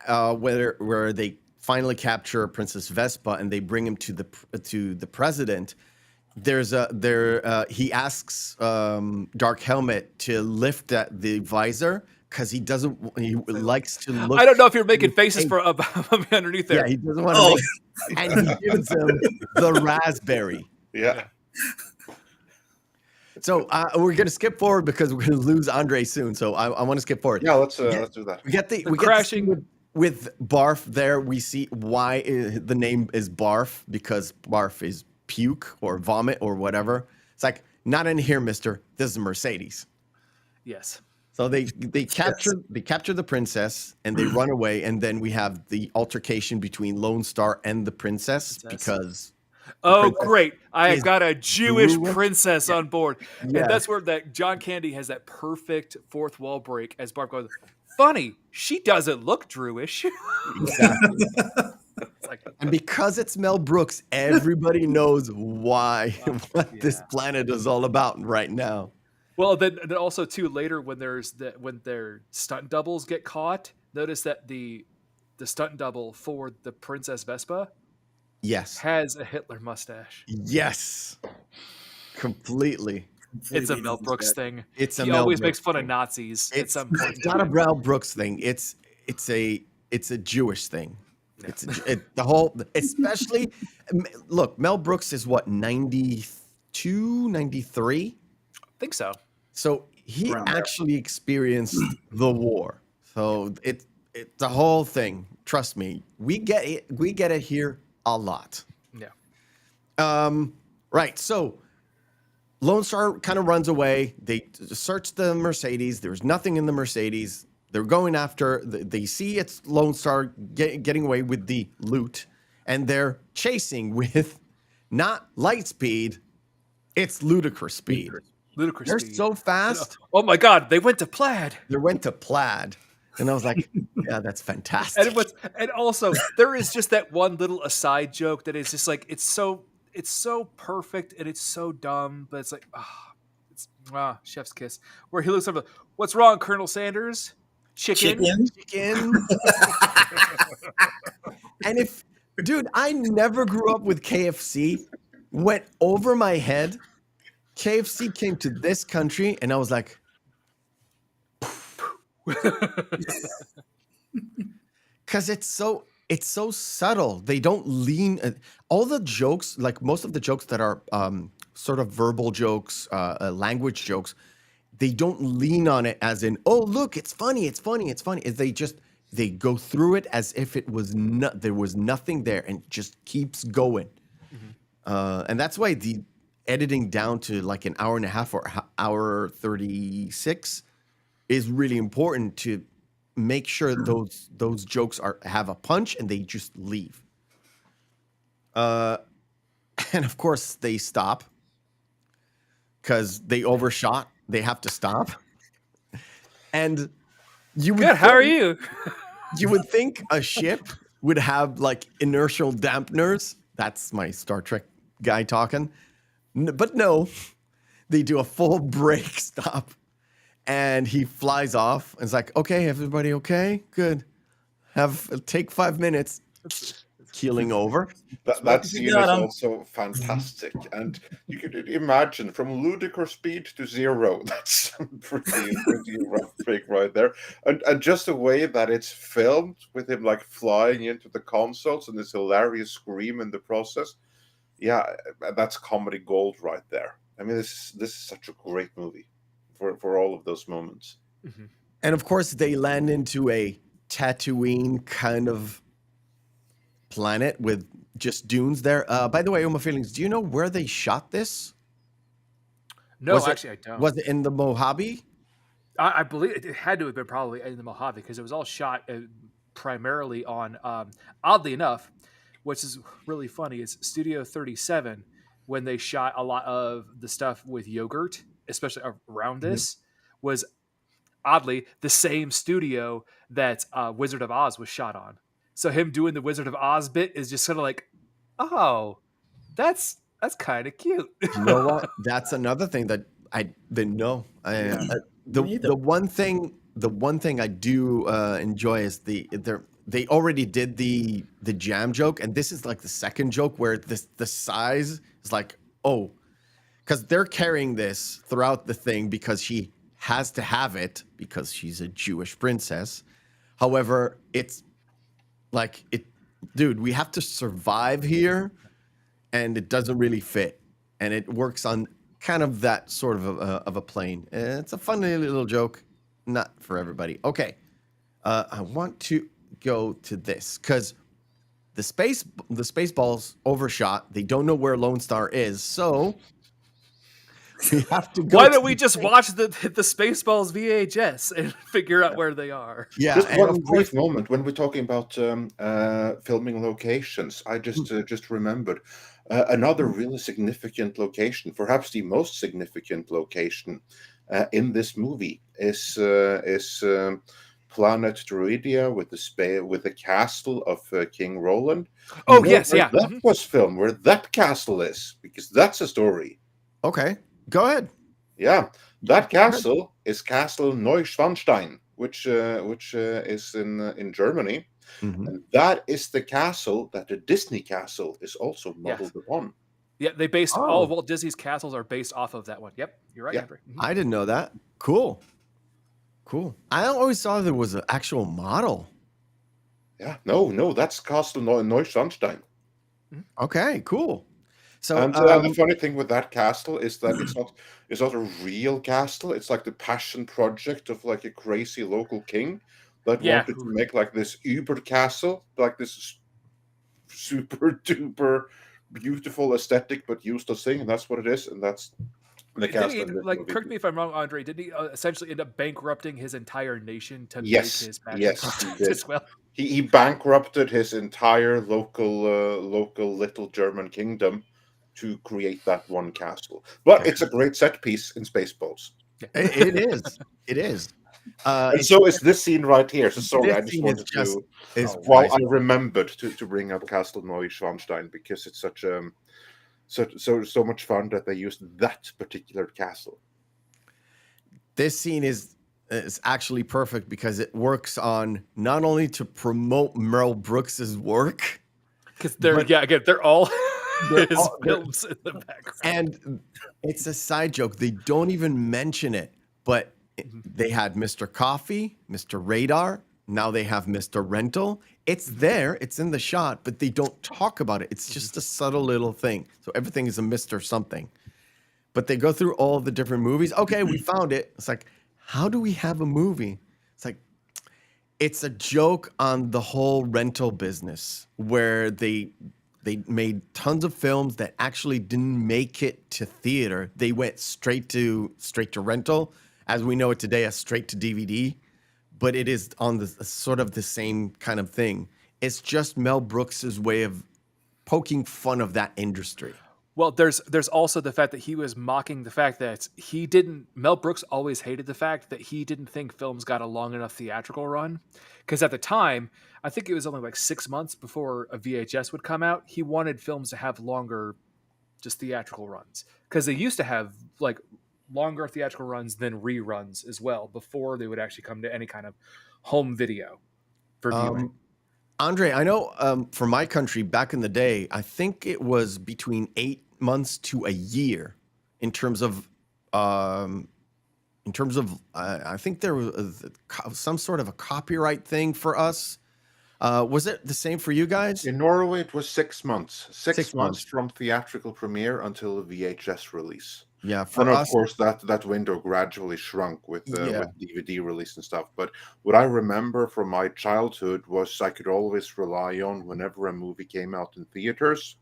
where they finally capture Princess Vespa and they bring him to the president. He asks Dark Helmet to lift the visor because he likes to look. I don't know if you're making faces for underneath there. Yeah, he doesn't want to make, and he gives him the raspberry. Yeah. So we're gonna skip forward because we're gonna lose Andre soon. So I want to skip forward. Yeah, let's do that. We get the crashing scene with Barf there. We see why the name is Barf, because Barf is puke or vomit or whatever. It's like, not in here, mister. This is a Mercedes. Yes. So they capture the princess and they run away, and then we have the altercation between Lone Star and the princess. Because Great. I have got a Jewish Jewish? princess on board. Yeah. And that's where that John Candy has that perfect fourth wall break as Barb goes, funny, she doesn't look Jewish. Exactly. It's like, And because it's Mel Brooks, everybody knows what this planet is all about right now. well, then also too later when their stunt doubles get caught, notice that the stunt double for the Princess Vespa Yes. has a Hitler mustache. Yes. Completely. It's a Mel Brooks thing. It's a He Mel always Brooks makes fun of thing. Nazis at some point. It's not a Mel Brooks thing. It's a Jewish thing. Especially, look, Mel Brooks is what, 92, 93? I think so. So he Around there. actually experienced the war. So it's the whole thing. Trust me, we get it. We get it here a lot. Yeah. Right. So Lone Star kind of runs away. They search the Mercedes. There's nothing in the Mercedes. They're going after. They see it's Lone Star getting away with the loot, and they're chasing with not light speed. It's ludicrous speed. Ludicrous They're speed. so fast. Oh my God, they went to Plaid. They went to Plaid, and I was like, "Yeah, that's fantastic." And also there is just that one little aside joke that is just like it's so perfect and it's so dumb, but it's like chef's kiss. Where he looks over, what's wrong, Colonel Sanders? Chicken. And dude, I never grew up with KFC. Went over my head. KFC came to this country, and I was like, because it's so subtle. They don't lean. All the jokes, like most of the jokes that are sort of verbal jokes, language jokes, they don't lean on it as in, oh, look, it's funny. They go through it as if it was there was nothing there, and it just keeps going. And that's why the editing down to like an hour and a half or hour 36 is really important to make sure those jokes have a punch and they just leave. And of course, they stop because they overshot. They have to stop. And you would Good. How are think- you? You would think a ship would have like inertial dampeners. That's my Star Trek guy talking. But no, they do a full brake stop and he flies off. And it's like, okay, everybody okay? Good. Take 5 minutes. Keeling over. That scene is got 'em. also fantastic, and you could imagine from ludicrous speed to zero. That's pretty rough trick right there, and just the way that it's filmed with him like flying into the consoles and this hilarious scream in the process. Yeah, that's comedy gold right there. I mean, this is such a great movie for all of those moments. Mm-hmm. And of course, they land into a Tatooine kind of planet with just dunes there. By the way, Uma Feelings, do you know where they shot this? No, actually, I don't. Was it in the Mojave? I believe it had to have been probably in the Mojave because it was all shot primarily on, oddly enough, which is really funny, is Studio 37, when they shot a lot of the stuff with yogurt, especially around this, was oddly the same studio that Wizard of Oz was shot on. So him doing the Wizard of Oz bit is just sort of like, oh, that's kind of cute. You know what? That's another thing that I didn't know. The one thing I do enjoy is they already did the jam joke, and this is like the second joke where the size is like, oh, because they're carrying this throughout the thing because she has to have it because she's a Jewish princess. However, it's like dude, we have to survive here, and it doesn't really fit, and it works on kind of that sort of a plane. It's a funny little joke, not for everybody. Okay, I want to go to this because the Spaceballs overshot. They don't know where Lone Star is, so we have to go. Why don't we just watch the Spaceballs VHS and figure out where they are? Yeah, Just and one of brief course, moment when we're talking about filming locations. I just remembered another really significant location, perhaps the most significant location in this movie is Planet Druidia with the castle of King Roland. Oh, You know yes, where yeah. that was filmed, where that castle is, because that's a story. okay, go ahead. Yeah, that castle is Castle Neuschwanstein, which is in Germany, Mhm. and that is the castle that the Disney castle is also modeled upon. Yeah, they based Oh. all of Walt Disney's castles are based off of that one. Yep, you're right, Yeah. Andre. Mhm. I didn't know that. Cool. I always saw there was an actual model. Yeah, no, that's Castle Neuschwanstein. Okay, cool. So And the funny thing with that castle is that it's not a real castle. It's like the passion project of like a crazy local king that Yeah. wanted to make like this uber castle, like this super duper beautiful aesthetic, but useless thing, and that's what it is, and that's the Didn't castle. he, in this like, movie. correct me if I'm wrong, Andre, didn't he essentially end up bankrupting his entire nation to Yes, make his passion yes, he project did. as well? He bankrupted his entire local little German kingdom to create that one castle. But it's a great set piece in Spaceballs. it is. It is. And so is this scene right here. So sorry, I This just scene wanted is just to. is Well, priceless. I remembered to bring up Castle Neuschwanstein because it's such so much fun that they used that particular castle. This scene is actually perfect because it works on not only to promote Mel Brooks's work, Because they're But- they're all They're his all- they're- films in the background. and it's a side joke. They don't even mention it, but they had Mr. Coffee, Mr. Radar. Now they have Mr. Rental. It's there. It's in the shot, but they don't talk about it. It's just a subtle little thing. So everything is a Mr. something. But they go through all the different movies. Okay, we found it. It's like, how do we have a movie? It's like, it's a joke on the whole rental business where they made tons of films that actually didn't make it to theater. They went straight to rental, as we know it today, as straight to DVD. But it is on the sort of the same kind of thing. It's just Mel Brooks's way of poking fun of that industry. Well, there's also the fact that he was mocking the fact that Mel Brooks always hated the fact that he didn't think films got a long enough theatrical run. Because at the time, I think it was only like 6 months before a VHS would come out, he wanted films to have longer just theatrical runs. Because they used to have like longer theatrical runs than reruns as well before they would actually come to any kind of home video for viewing. Andre, I know for my country back in the day, I think it was between 8 months to a year in terms of I think there was some sort of a copyright thing for us. Was it the same for you guys? In Norway, it was 6 months. 6 6 months months. from theatrical premiere until the VHS release. Yeah, for And of us, course, that window gradually shrunk with Yeah. with DVD release and stuff. But what I remember from my childhood was I could always rely on whenever a movie came out in theaters,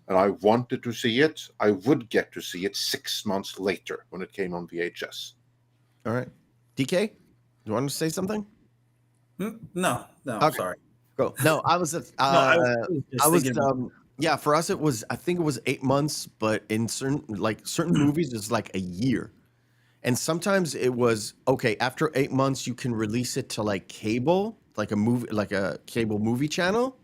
and I wanted to see it, I would get to see it 6 months later when it came on VHS. all right. DK, you want to say something? No, Okay. sorry. Go. No, I was. I was I was. Yeah, for us it was. I think it was 8 months, but in certain movies it's like a year, and sometimes it was okay. After 8 months, you can release it to like cable, like a cable movie channel,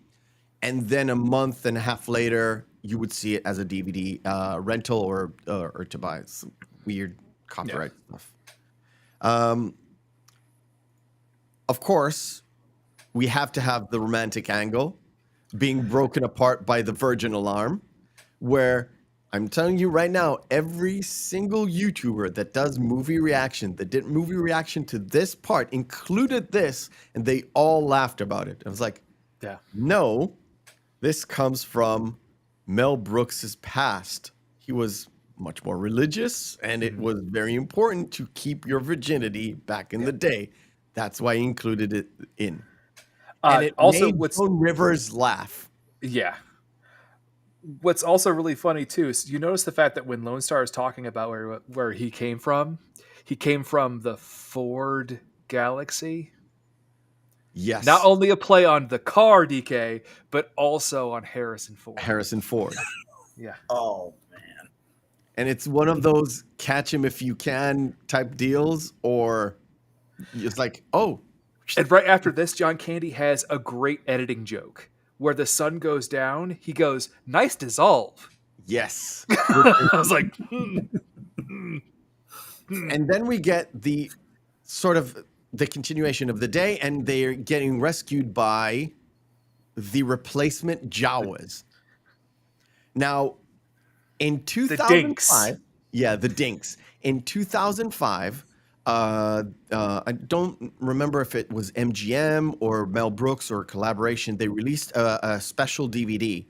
and then a month and a half later, you would see it as a DVD rental or to buy. Some weird copyright stuff. Of course, we have to have the romantic angle being broken apart by the Virgin Alarm, where I'm telling you right now, every single YouTuber that does movie reaction, that did movie reaction to this part, included this, and they all laughed about it. I was like, Yeah. no, this comes from Mel Brooks's past. He was much more religious, and it was very important to keep your virginity back in the day. That's why he included it in. And it also, made Joan Rivers laugh. Yeah. What's also really funny too is you notice the fact that when Lone Star is talking about where he came from the Ford Galaxy. Yes. Not only a play on the car, DK, but also on Harrison Ford. Harrison Ford. Yeah. Oh man. And it's one of those catch him if you can type deals, or it's like, oh. And right after this, John Candy has a great editing joke where the sun goes down. He goes, "Nice dissolve." Yes. I was like, And then we get the sort of the continuation of the day, and they're getting rescued by the replacement Jawas. Now, in 2005, the Dinks. In 2005, I don't remember if it was MGM or Mel Brooks or a collaboration. They released a special DVD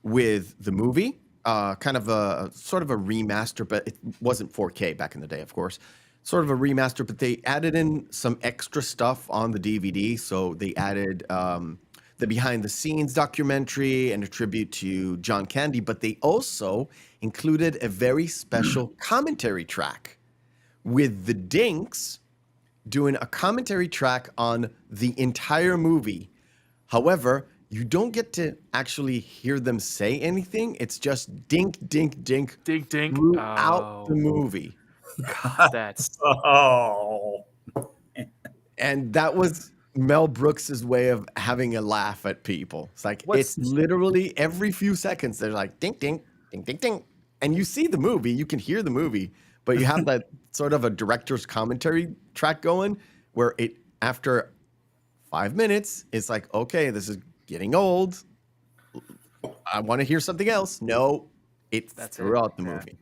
with the movie, kind of a sort of a remaster, but it wasn't 4K back in the day, of course. Sort of a remaster, but they added in some extra stuff on the DVD. So they added the behind the scenes documentary and a tribute to John Candy, but they also included a very special commentary track with the Dinks doing a commentary track on the entire movie. However, you don't get to actually hear them say anything. It's just dink, dink, dink, dink, dink throughout the movie. That's And that was Mel Brooks's way of having a laugh at people. It's like, it's literally every few seconds, they're like, dink, dink, dink, dink, dink. And you see the movie, you can hear the movie, but you have that sort of a director's commentary track going where it, after 5 minutes, it's like, okay, this is getting old. I want to hear something else. No, it's throughout the movie.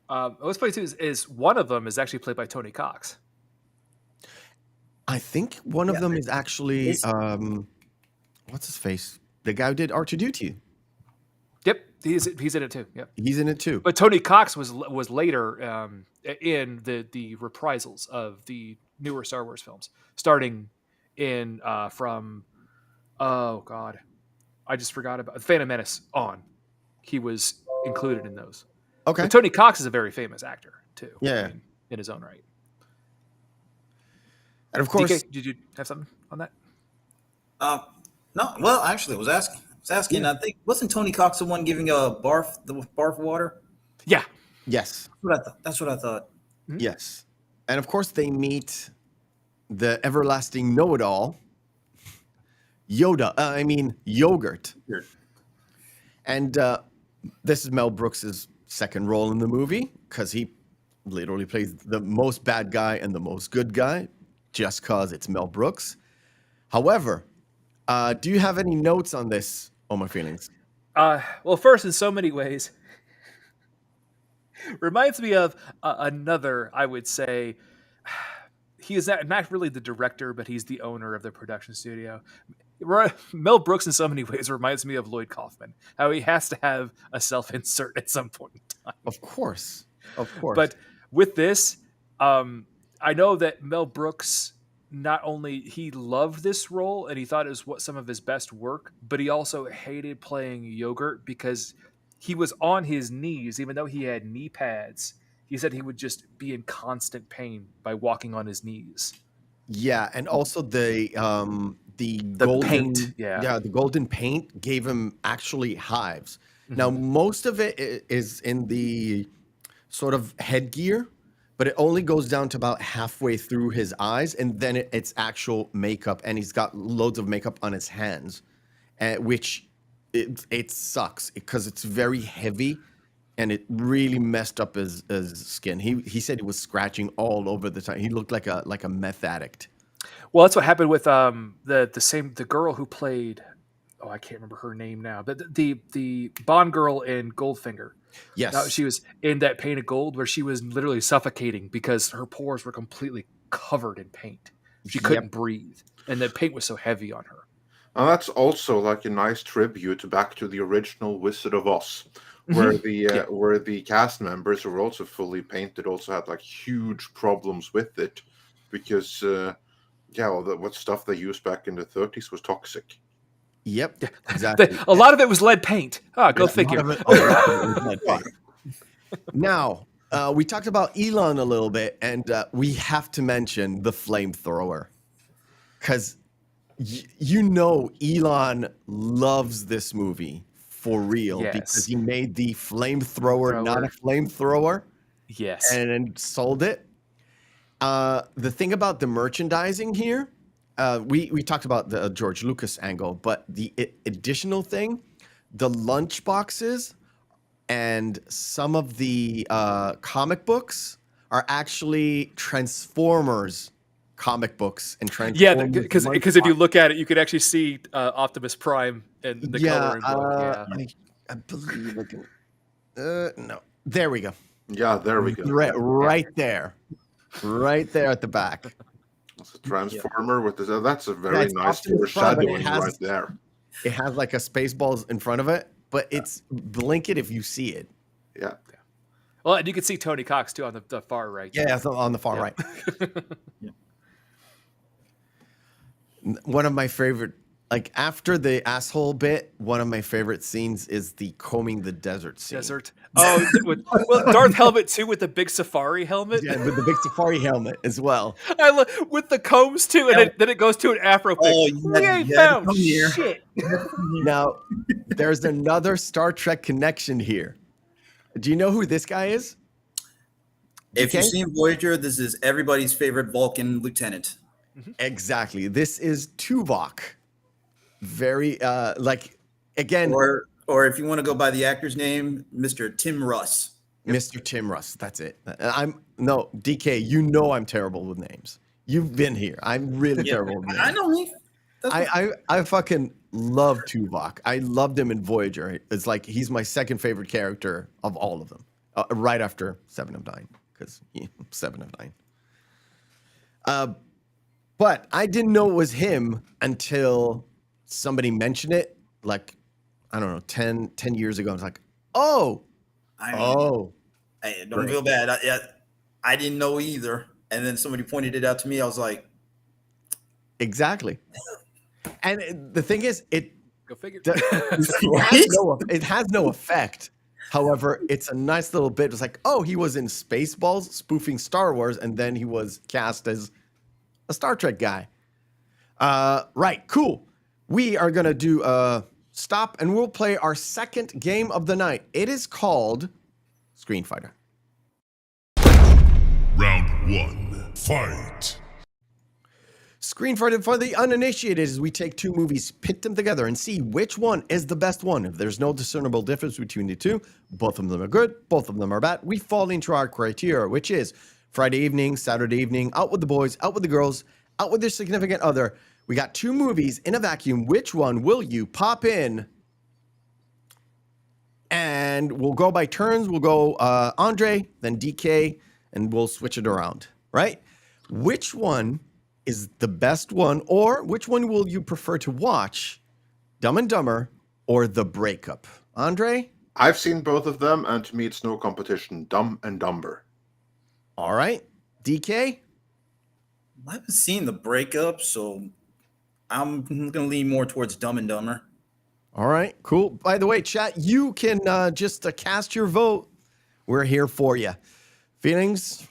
What's funny too is one of them is actually played by Tony Cox. I think one of them is actually, what's his face? The guy who did R2-D2. Yep, he's in it too. Yep, he's in it too. But Tony Cox was later in the reprisals of the newer Star Wars films, starting in from oh god, I just forgot about Phantom Menace on. He was included in those. Okay. But Tony Cox is a very famous actor too. Yeah, I mean, in his own right. And of course, DK, did you have something on that? No. Well, actually, I was was asking, I think, wasn't Tony Cox the one giving the barf water? Yeah. Yes. That's what I thought. Yes. And of course, they meet the everlasting know-it-all, Yogurt. Weird. And this is Mel Brooks' second role in the movie because he literally plays the most bad guy and the most good guy just because it's Mel Brooks. However, do you have any notes on this, Oh My Feelings? Well, first, in so many ways, reminds me of another, I would say, he is not really the director, but he's the owner of the production studio. Mel Brooks, in so many ways, reminds me of Lloyd Kaufman, how he has to have a self-insert at some point in time. Of course. But with this, I know that Mel Brooks, not only he loved this role and he thought it was some of his best work, but he also hated playing Yogurt because he was on his knees, even though he had knee pads. He said he would just be in constant pain by walking on his knees. Yeah, and also the golden paint, the golden paint gave him actually hives. Mm-hmm. Now, most of it is in the sort of headgear, but it only goes down to about halfway through his eyes, and then it's actual makeup, and he's got loads of makeup on his hands, which it sucks because it's very heavy, and it really messed up his skin. He said he was scratching all over the time. He looked like a meth addict. Well, that's what happened with the girl who played, I can't remember her name now, but the Bond girl in Goldfinger. Yes, she was in that painted gold where she was literally suffocating because her pores were completely covered in paint. She couldn't breathe, and the paint was so heavy on her. And that's also like a nice tribute back to the original Wizard of Oz, where where the cast members who were also fully painted also had like huge problems with it because what stuff they used back in the 30s was toxic. Yep, exactly. A lot of it was lead paint. Go figure. Now, we talked about Elon a little bit, and we have to mention the flamethrower because Elon loves this movie for real because he made the flamethrower not a flamethrower. Yes, and sold it. The thing about the merchandising here, we talked about the George Lucas angle, but the additional thing, the lunch boxes and some of the comic books are actually Transformers comic books and Transformers. Yeah, because if you look at it, you could actually see Optimus Prime and the color. I believe I can. No, there we go. Yeah, there we go. Right there at the back. It's a transformer with this. That's a very nice foreshadowing right there. It has like a Spaceballs in front of it, but it's blink it if you see it. Yeah. Well, and you can see Tony Cox too on the far right. Yeah, it's on the far right. One of my favorite, like after the asshole bit, one of my favorite scenes is the combing the desert scene. Darth Helmet too with the big safari helmet. Yeah, with the big safari helmet as well. I love with the combs too, and then it goes to an afro pick. We ain't found shit. Now, there's another Star Trek connection here. Do you know who this guy is? If you've seen Voyager, this is everybody's favorite Vulcan lieutenant. Exactly. This is Tuvok. Very again, or if you want to go by the actor's name, Mr. Tim Russ. Mr. Tim Russ. That's it. DK. You know I'm terrible with names. You've been here. I'm really terrible with names. I know me. I fucking love Tuvok. I loved him in Voyager. It's like he's my second favorite character of all of them, right after 7 of 9, because 7 of 9. But I didn't know it was him until somebody mentioned it, like, I don't know, 10 years ago. I was like, Hey, don't feel bad. I didn't know either. And then somebody pointed it out to me. I was like, exactly. And the thing is, Go figure. it has no effect. However, it's a nice little bit. It's like, he was in Spaceballs spoofing Star Wars, and then he was cast as a Star Trek guy. Right, cool. We are going to do stop and we'll play our second game of the night. It is called Screen Fighter. Round 1, fight. Screen Fighter for the uninitiated is we take two movies, pit them together, and see which one is the best one. If there's no discernible difference between the two, both of them are good, both of them are bad, we fall into our criteria, which is Friday evening, Saturday evening, out with the boys, out with the girls, out with their significant other. We got two movies in a vacuum. Which one will you pop in? And we'll go by turns. We'll go Andre, then DK, and we'll switch it around, right? Which one is the best one, or which one will you prefer to watch? Dumb and Dumber or The Breakup? Andre? I've seen both of them, and to me, it's no competition. Dumb and Dumber. All right. DK? I haven't seen The Breakup, so I'm going to lean more towards Dumb and Dumber. All right, cool. By the way, chat, you can just cast your vote. We're here for you. Feelings?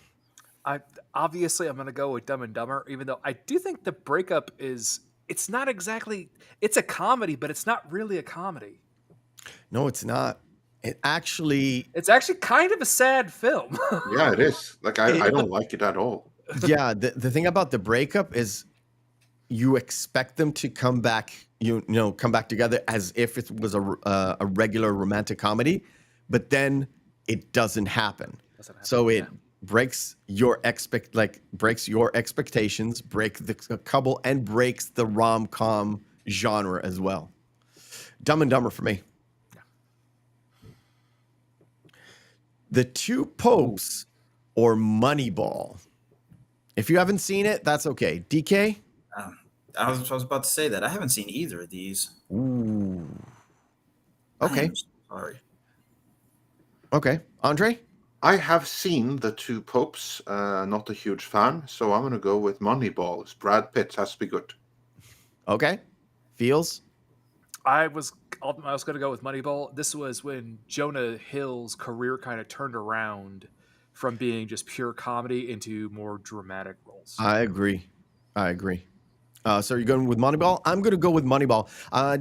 Obviously, I'm going to go with Dumb and Dumber, even though I do think The Breakup it's not exactly, it's a comedy, but it's not really a comedy. No, it's not. It's actually kind of a sad film. Yeah, it is. Like, I don't like it at all. Yeah, the thing about The Breakup is you expect them to come back, come back together as if it was a regular romantic comedy, but then it doesn't happen. So it breaks your expectations, breaks the couple, and breaks the rom-com genre as well. Dumb and Dumber for me. Yeah. The Two Popes or Moneyball. If you haven't seen it, that's okay. DK? I was about to say that. I haven't seen either of these. Ooh. Okay. I'm sorry. Okay. Andre? I have seen The Two Popes. Not a huge fan, so I'm going to go with Moneyball. Brad Pitt has to be good. Okay. Feels? I was going to go with Moneyball. This was when Jonah Hill's career kind of turned around from being just pure comedy into more dramatic roles. I agree. So you're going with Moneyball? I'm going to go with Moneyball.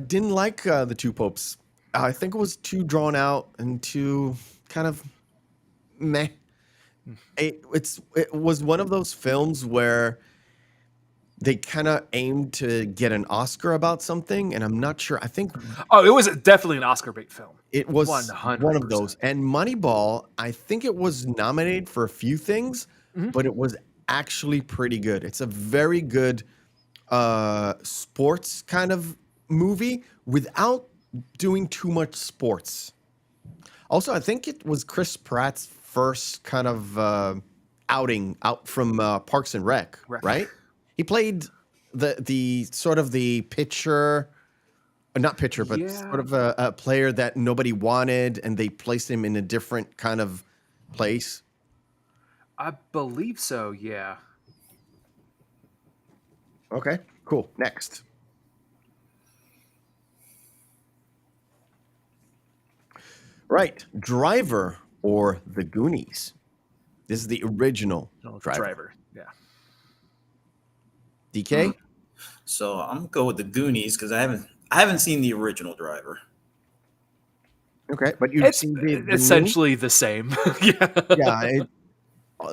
Didn't like The Two Popes. I think it was too drawn out and too kind of meh. It was one of those films where they kind of aimed to get an Oscar about something, and I'm not sure. I think it was definitely an Oscar bait film. it was 100%. one of those. And Moneyball, I think it was nominated for a few things, but it was actually pretty good. It's a very good sports kind of movie without doing too much sports. Also, I think it was Chris Pratt's first kind of outing out from Parks and Rec, right? He played the sort of the pitcher, not pitcher, but sort of a player that nobody wanted, and they placed him in a different kind of place. I believe so, yeah. Okay, cool. Next. Right, Driver or The Goonies. This is the original Driver. Yeah. DK? So I'm gonna go with The Goonies because I haven't seen the original Driver. Okay, but you've It's seen the essentially the same. Yeah. Yeah,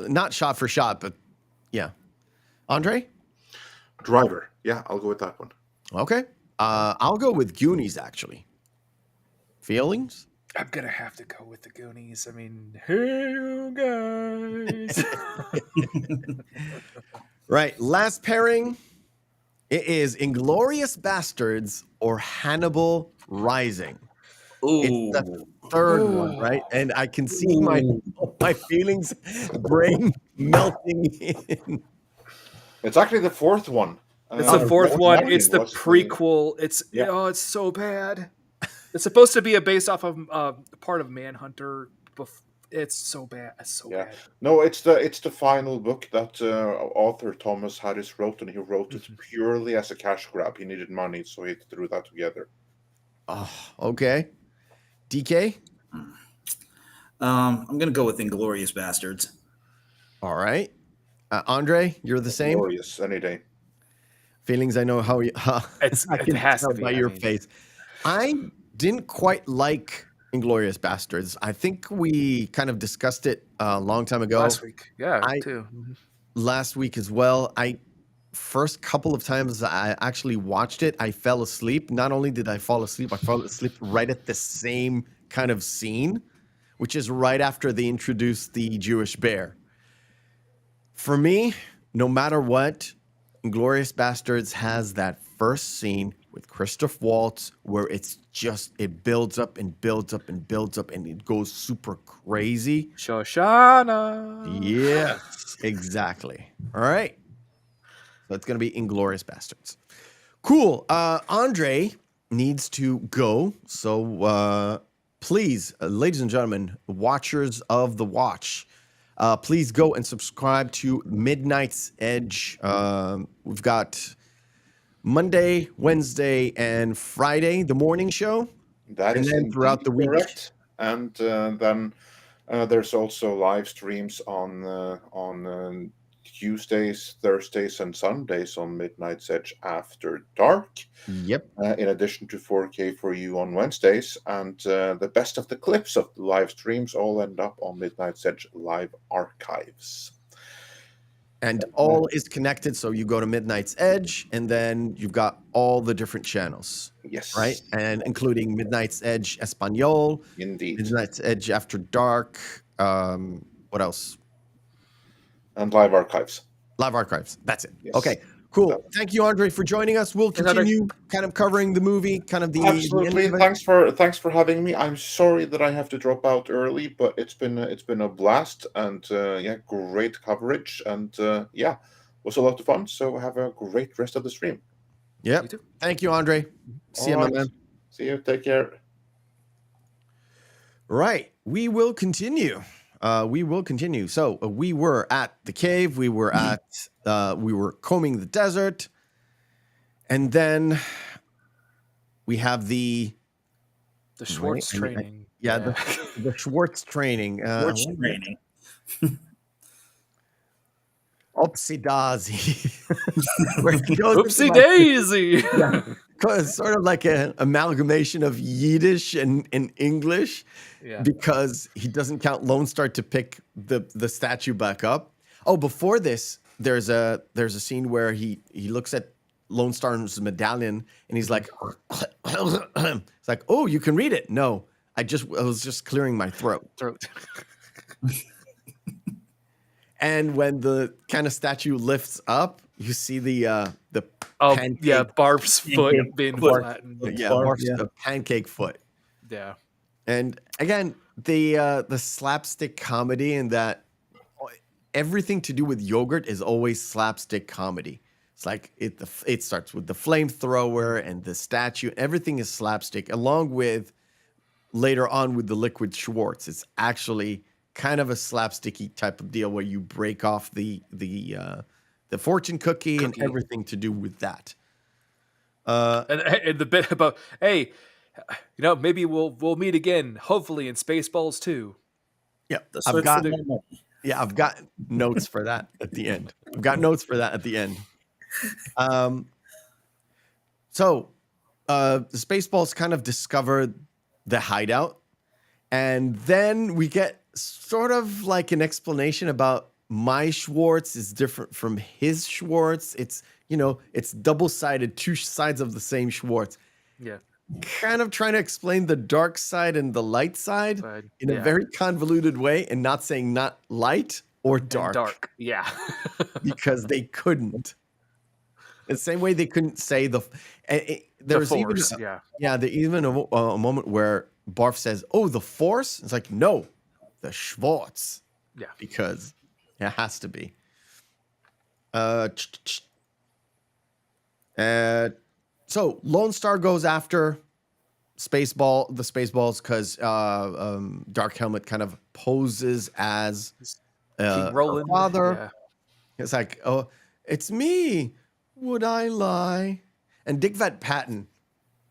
not shot for shot, but yeah. Andre? Driver. Yeah, I'll go with that one. Okay. I'll go with Goonies, actually. Feelings? I'm going to have to go with The Goonies. I mean, hey, you guys. Right. Last pairing. It is Inglourious Bastards or Hannibal Rising. Ooh. It's the third one, right? And I can see my feelings, brain melting in. It's actually the fourth one. It's the fourth one. It's the prequel. It's so bad. It's supposed to be based off of part of Manhunter. It's so bad. It's so bad. No, it's the final book that author Thomas Harris wrote, and he wrote it purely as a cash grab. He needed money, so he threw that together. Oh, okay. DK? I'm gonna go with Inglourious Bastards. All right. Andre, you're the same? Glorious, any day. Feelings, I know how you... It has to be by your face. I didn't quite like Inglourious Bastards. I think we kind of discussed it a long time ago. Last week. Yeah, I- too. Last week as well. First couple of times I actually watched it, I fell asleep. Not only did I fall asleep, I fell asleep right at the same kind of scene, which is right after they introduced the Jewish bear. For me, no matter what, Inglourious Bastards has that first scene with Christoph Waltz where it builds up and builds up and builds up and it goes super crazy. Shoshana. Yes, exactly. All right. So it's going to be Inglourious Bastards. Cool. Andre needs to go. So please, ladies and gentlemen, watchers of The Watch, please go and subscribe to Midnight's Edge. We've got Monday, Wednesday, and Friday, the morning show. That And is then throughout the week. correct. And then there's also live streams on Tuesdays, Thursdays, and Sundays on Midnight's Edge After Dark. Yep. In addition to 4K for you on Wednesdays, and the best of the clips of the live streams all end up on Midnight's Edge Live Archives. And all is connected. So you go to Midnight's Edge, and then you've got all the different channels, Yes, right? And including Midnight's Edge Espanol, indeed, Midnight's Edge After Dark. What else? and Live Archives. Live Archives. That's it. Yes. Okay, cool. Thank you, Andre, for joining us. We'll continue kind of covering the movie, kind of the Absolutely. the end of it. Thanks for having me. I'm sorry that I have to drop out early, but it's been a blast, and great coverage, and was a lot of fun. So have a great rest of the stream. Yep. You too. Thank you, Andre. See you, All my right. man. See you. Take care. Right. We will continue. So we were at the cave. We were combing the desert. And then we have the Schwartz Right, and- training. the Schwartz training. Watch training. Oopsie daisy. Where he goes Oopsie into, like, daisy. it's sort of like an amalgamation of Yiddish and English. Yeah. Because he doesn't count Lone Star to pick the statue back up. Oh, before this, there's a scene where he looks at Lone Star's medallion and he's like, it's like, oh, you can read it. No, I was just clearing my throat. And when the kind of statue lifts up, you see the pancake, Barb's foot being foot. flattened. the pancake foot. Yeah. And again, the slapstick comedy and that everything to do with yogurt is always slapstick comedy. It's like it starts with the flamethrower and the statue. Everything is slapstick, along with later on with the liquid Schwartz. It's actually kind of a slapsticky type of deal where you break off the fortune cookie and everything to do with that. And the bit about, hey, maybe we'll meet again, hopefully in Spaceballs too. Yeah, The I've search got for more money. I've got notes for that at the end. So the Spaceballs kind of discover the hideout, and then we get sort of like an explanation about my Schwartz is different from his Schwartz. It's it's double-sided, two sides of the same Schwartz. Yeah. Kind of trying to explain the dark side and the light side in a very convoluted way, and not saying not light or dark. Dark. Yeah. Because they couldn't. The same way they couldn't say there's even there's even a moment where Barf says, "Oh, the Force." It's like, no, the Schwartz. Yeah. Because it has to be. So Lone Star goes after the Spaceballs, because Dark Helmet kind of poses as King Roland. her father. Yeah. It's like, oh, it's me. Would I lie? And Dick Van Patten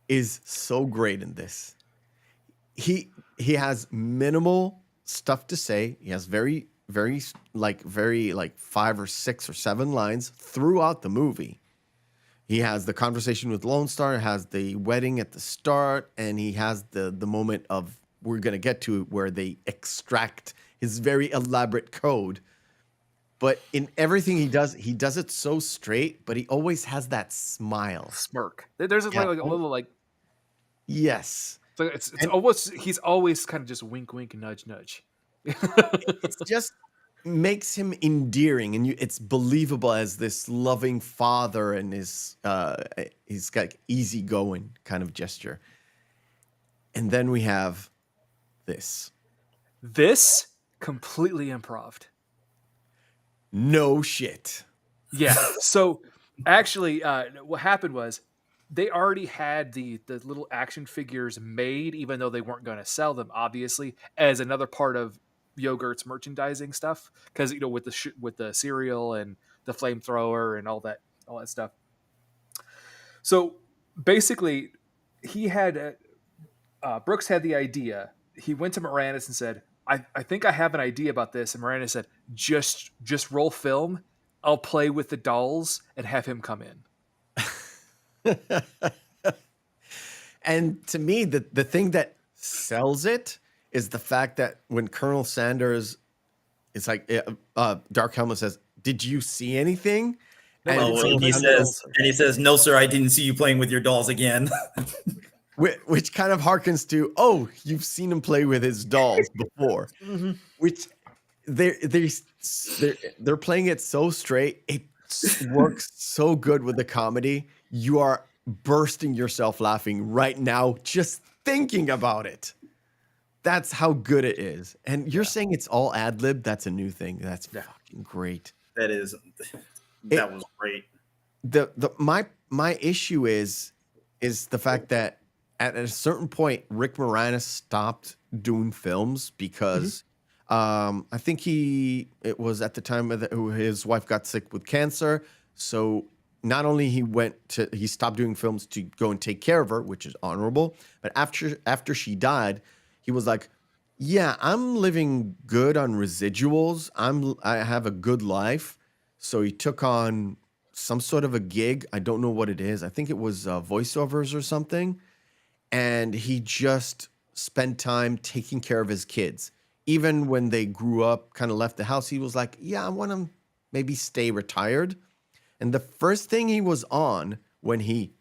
is so great in this. He has minimal stuff to say. He has very 5 or 6 or 7 lines throughout the movie. He has the conversation with Lone Star, has the wedding at the start, and he has the moment of we're gonna get to where they extract his very elaborate code. But in everything he does it so straight, but he always has that smile. Smirk. There's like a little like Yes. so it's And- almost he's always kind of just wink, wink, nudge, nudge. It just makes him endearing, and it's believable as this loving father, and he's got easygoing kind of gesture. And then we have this. This completely improved. No shit. Yeah. So actually, what happened was they already had the little action figures made, even though they weren't going to sell them, obviously, as another part of Yogurt's merchandising stuff. Because with the cereal and the flamethrower and all that stuff. So basically, he had Brooks had the idea. He went to Moranis and said, I think I have an idea about this. And Moranis said, just roll film. I'll play with the dolls and have him come in. And to me, the thing that sells it is the fact that when Colonel Sanders, it's like Dark Helmet says, "Did you see anything?" And he says, "No, sir, I didn't see you playing with your dolls again." Which kind of harkens to, oh, you've seen him play with his dolls before. Which they're playing it so straight. It works so good with the comedy. You are bursting yourself laughing right now just thinking about it. That's how good it is. And you're saying it's all ad-lib? That's a new thing. That's fucking great. That was great. My issue is the fact that at a certain point, Rick Moranis stopped doing films because I think it was at the time his wife got sick with cancer. So not only he stopped doing films to go and take care of her, which is honorable, but after she died, he was like, yeah, I'm living good on residuals. I have a good life. So he took on some sort of a gig. I don't know what it is. I think it was voiceovers or something. And he just spent time taking care of his kids. Even when they grew up, kind of left the house, he was like, yeah, I want to maybe stay retired. And the first thing he was on when he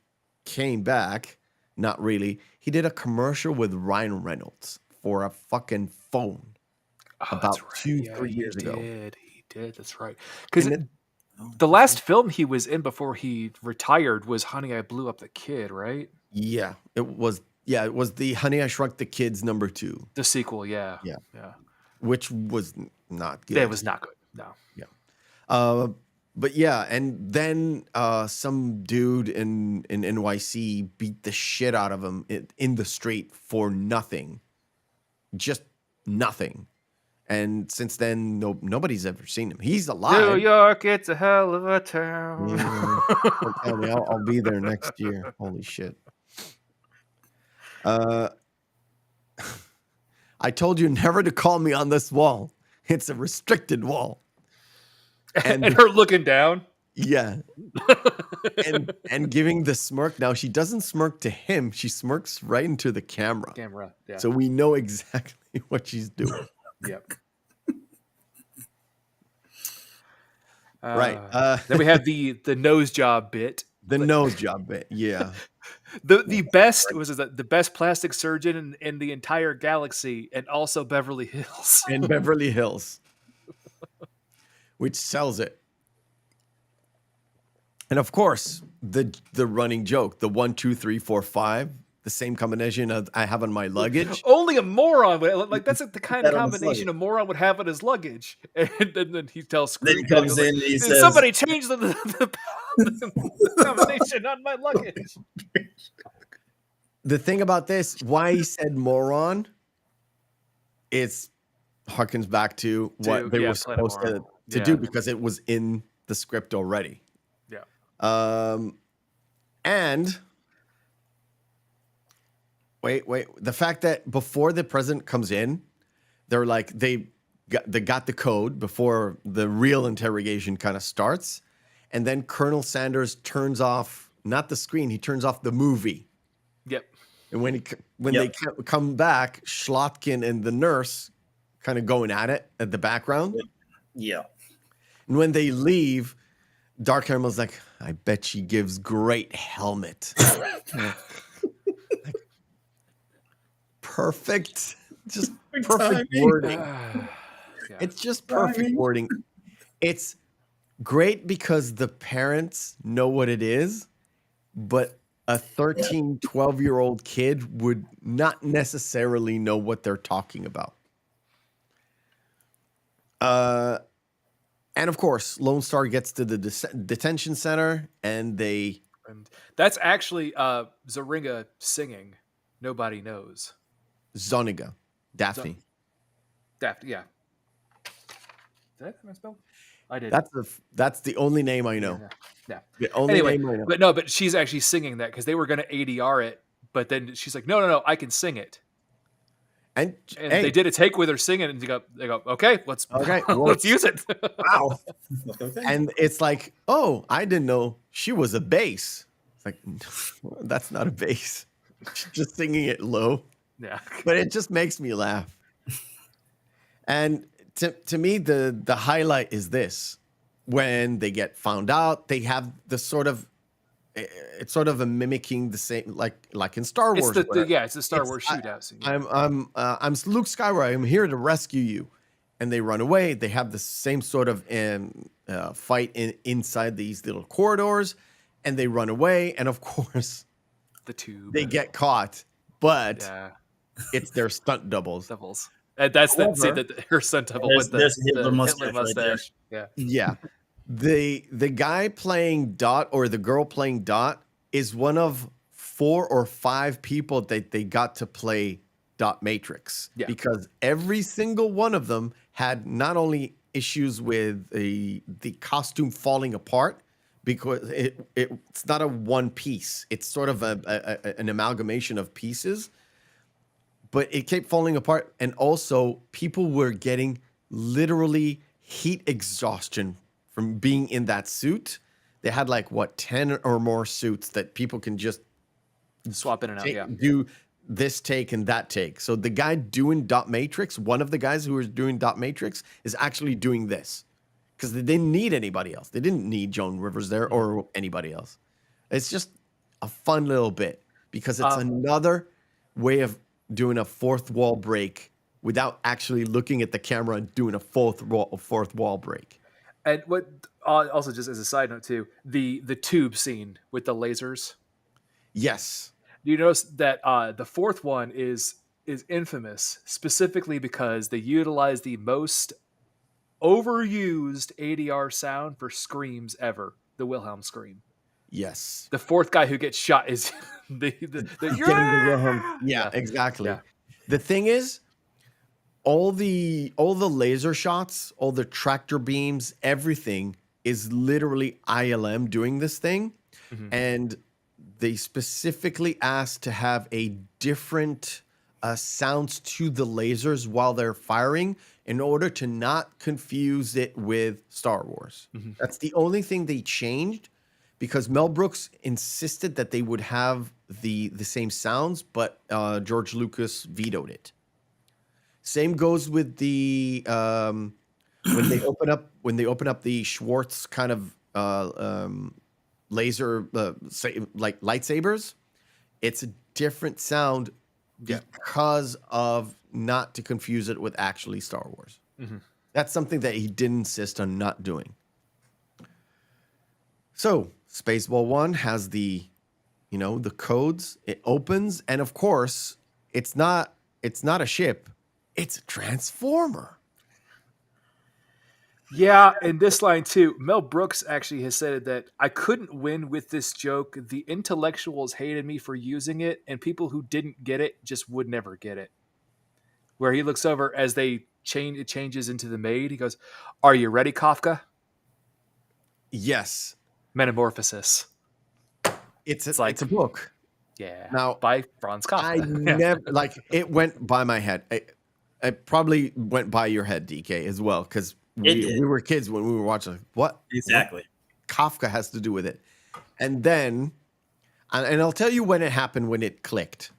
came back, not really, he did a commercial with Ryan Reynolds for a fucking phone about 2-3 years ago. He did. That's right. Because the last film he was in before he retired was Honey, I Blew Up the Kid, right? Yeah, it was the Honey, I Shrunk the Kids #2. The sequel, yeah. Which was not good. Yeah, it was not good. No. Yeah. But yeah, and then some dude in NYC beat the shit out of him in the street for nothing. Just nothing. And since then, nobody's ever seen him. He's alive. New York, it's a hell of a town. Yeah. Tell me, I'll be there next year. Holy shit. I told you never to call me on this wall. It's a restricted wall. And her looking down. Yeah. and giving the smirk. Now, she doesn't smirk to him. She smirks right into the camera. Yeah. So we know exactly what she's doing. Yep. Right. Then we have the nose job bit. The nose job bit. Yeah. The best was the best plastic surgeon in the entire galaxy, and also Beverly Hills. In Beverly Hills. Which sells it. And of course, the running joke, the 1, 2, 3, 4, 5, the same combination I have on my luggage. Only a moron would that's the kind of combination a moron would have on his luggage. And then he tells Then he comes in and he says, somebody changed the combination on my luggage. The thing about this, why he said moron, it's harkens back to what they were supposed to do because it was in the script already. Yeah. And wait. The fact that before the president comes in, they're like they got the code before the real interrogation kind of starts, and then Colonel Sanders turns off not the screen. He turns off the movie. Yep. And when they come back, Schlotkin and the nurse kind of going at it at the background. Yeah. And when they leave, Dark Animal's like, I bet she gives great helmet. Perfect. Just perfect wording. Yeah. It's just perfect wording. It's great because the parents know what it is, but a 13, 12-year-old kid would not necessarily know what they're talking about. And of course, Lone Star gets to the detention center, and And that's actually Zaringa singing Nobody Knows. Zoniga, Daphne. Daft, yeah. Did I have my spell? I did. That's the only name I know. Yeah. The only name I know. But she's actually singing that because they were going to ADR it, but then she's like, no, I can sing it. And they did a take with her singing, and they go, okay, let's use it. Wow. And it's like, oh, I didn't know she was a bass. It's like, that's not a bass. She's just singing it low. Yeah. But it just makes me laugh. And to me, the highlight is this. When they get found out, they have the sort of, it's sort of a mimicking the same, like in Star Wars. It's the Star Wars shootout scene. I'm Luke Skywalker. I'm here to rescue you, and they run away. They have the same sort of fight inside these little corridors, and they run away. And of course, the tube. They get caught, but it's their stunt doubles. And that's the scene that her stunt double with the Hitler mustache. Right yeah. The guy playing Dot, or the girl playing Dot, is one of 4 or 5 people that they got to play Dot Matrix. Yeah. Because every single one of them had not only issues with the costume falling apart, because it's not a one piece. It's sort of an amalgamation of pieces, but it kept falling apart. And also people were getting literally heat exhaustion from being in that suit. They had 10 or more suits that people can just swap in and out. Do this take and that take. So the guy doing Dot Matrix, one of the guys who was doing Dot Matrix, is actually doing this because they didn't need anybody else. They didn't need Joan Rivers there or anybody else. It's just a fun little bit because it's another way of doing a fourth wall break without actually looking at the camera and doing a fourth wall break. And what also, just as a side note too, the tube scene with the lasers. Yes. Do you notice that the fourth one is infamous specifically because they utilize the most overused ADR sound for screams ever, the Wilhelm scream. Yes. The fourth guy who gets shot is the Wilhelm. Yeah, exactly. Yeah. The thing is, all the laser shots, all the tractor beams, everything is literally ILM doing this thing. Mm-hmm. And they specifically asked to have a different sounds to the lasers while they're firing in order to not confuse it with Star Wars. Mm-hmm. That's the only thing they changed, because Mel Brooks insisted that they would have the same sounds, but George Lucas vetoed it. Same goes with the when they open up the Schwartz kind of laser like lightsabers. It's a different sound because of not to confuse it with actually Star Wars. Mm-hmm. That's something that he did insist on not doing. So Spaceball 1 has the codes. It opens, and of course, it's not a ship. It's a transformer. Yeah, in this line too, Mel Brooks actually has said that I couldn't win with this joke. The intellectuals hated me for using it, and people who didn't get it just would never get it. Where he looks over as it changes into the maid. He goes, "Are you ready, Kafka?" Yes. Metamorphosis. It's a book. Yeah. Now, by Franz Kafka. I never it went by my head. It probably went by your head, DK, as well, because we were kids when we were watching. What exactly? What Kafka has to do with it? And then And I'll tell you when it happened, when it clicked.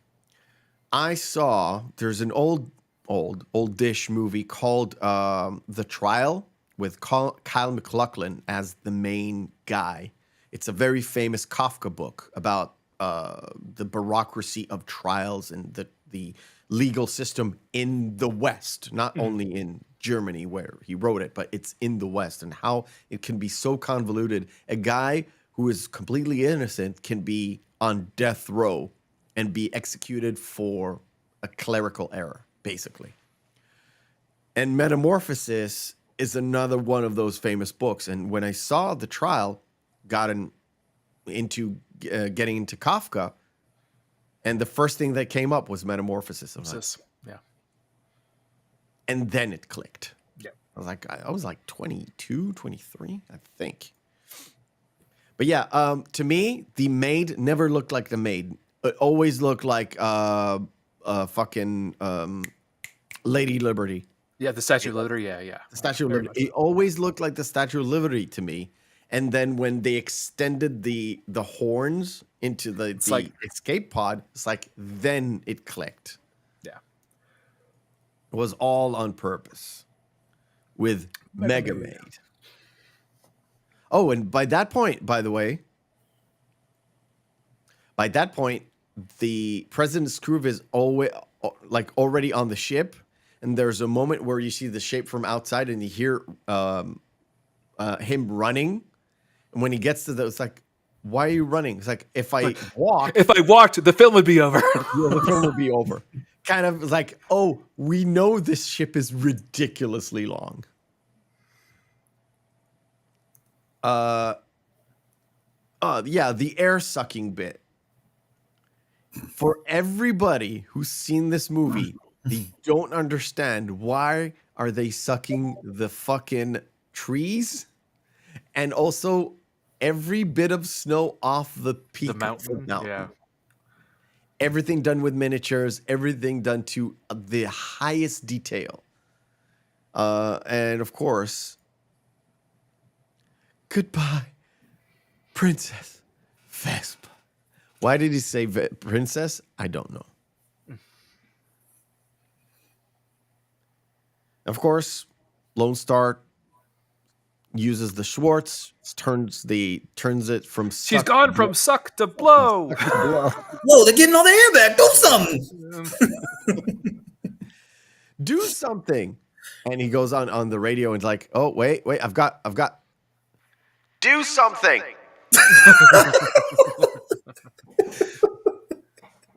I saw there's an old-dish movie called The Trial with Kyle MacLachlan as the main guy. It's a very famous Kafka book about the bureaucracy of trials and the legal system in the West, not only in Germany where he wrote it, but it's in the West, and how it can be so convoluted. A guy who is completely innocent can be on death row and be executed for a clerical error, basically. And Metamorphosis is another one of those famous books. And when I saw The Trial, getting into Kafka, and the first thing that came up was Metamorphosis. Yeah. And then it clicked. Yeah. I was like 22, 23, I think. But yeah, to me, the maid never looked like the maid. It always looked like fucking Lady Liberty. Yeah, the Statue of Liberty. Yeah. The Statue of Very Liberty. much It always looked like the Statue of Liberty to me. And then when they extended the horns into the escape pod, it's like then it clicked. Yeah. It was all on purpose with Mega Maid. Oh, and by that point, by the way, the President's crew is already on the ship, and there's a moment where you see the shape from outside, and you hear him running. And when he gets to it's like, why are you running? It's like, if I walked, the film would be over. the film would be over. Kind of like, oh, we know this ship is ridiculously long. The air sucking bit. For everybody who's seen this movie, they don't understand why are they sucking the fucking trees, and also every bit of snow off the peak The mountain. of the mountain. Yeah. Everything done with miniatures, everything done to the highest detail. And of course, goodbye, Princess Vespa. Why did he say princess? I don't know. Of course, Lone Star uses the Schwartz, turns it from suck. She's gone from suck to blow. Whoa, they're getting all the air back. Do something. Do something. And he goes on the radio and is like, oh, wait, I've got. Do something.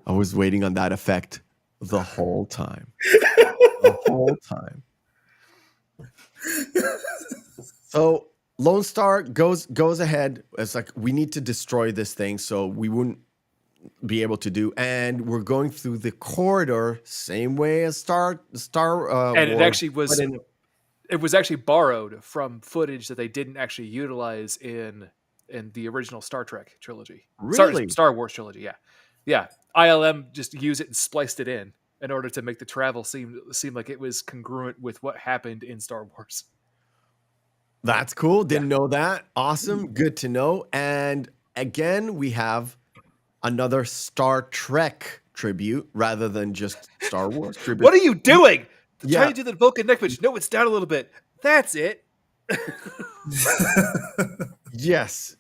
I was waiting on that effect the whole time. So Lone Star goes ahead. It's like, we need to destroy this thing so we wouldn't be able to do. And we're going through the corridor, same way as Star And it Wars, actually was. It was actually borrowed from footage that they didn't actually utilize in the original Star Trek trilogy. Really? Star Wars trilogy. Yeah. ILM just used it and spliced it in order to make the travel seem like it was congruent with what happened in Star Wars. That's cool. Didn't know that. Awesome. Good to know. And again, we have another Star Trek tribute rather than just Star Wars tribute. What are you doing? Yeah. Trying to do the Vulcan neck pitch. No, it's down a little bit. That's it. Yes.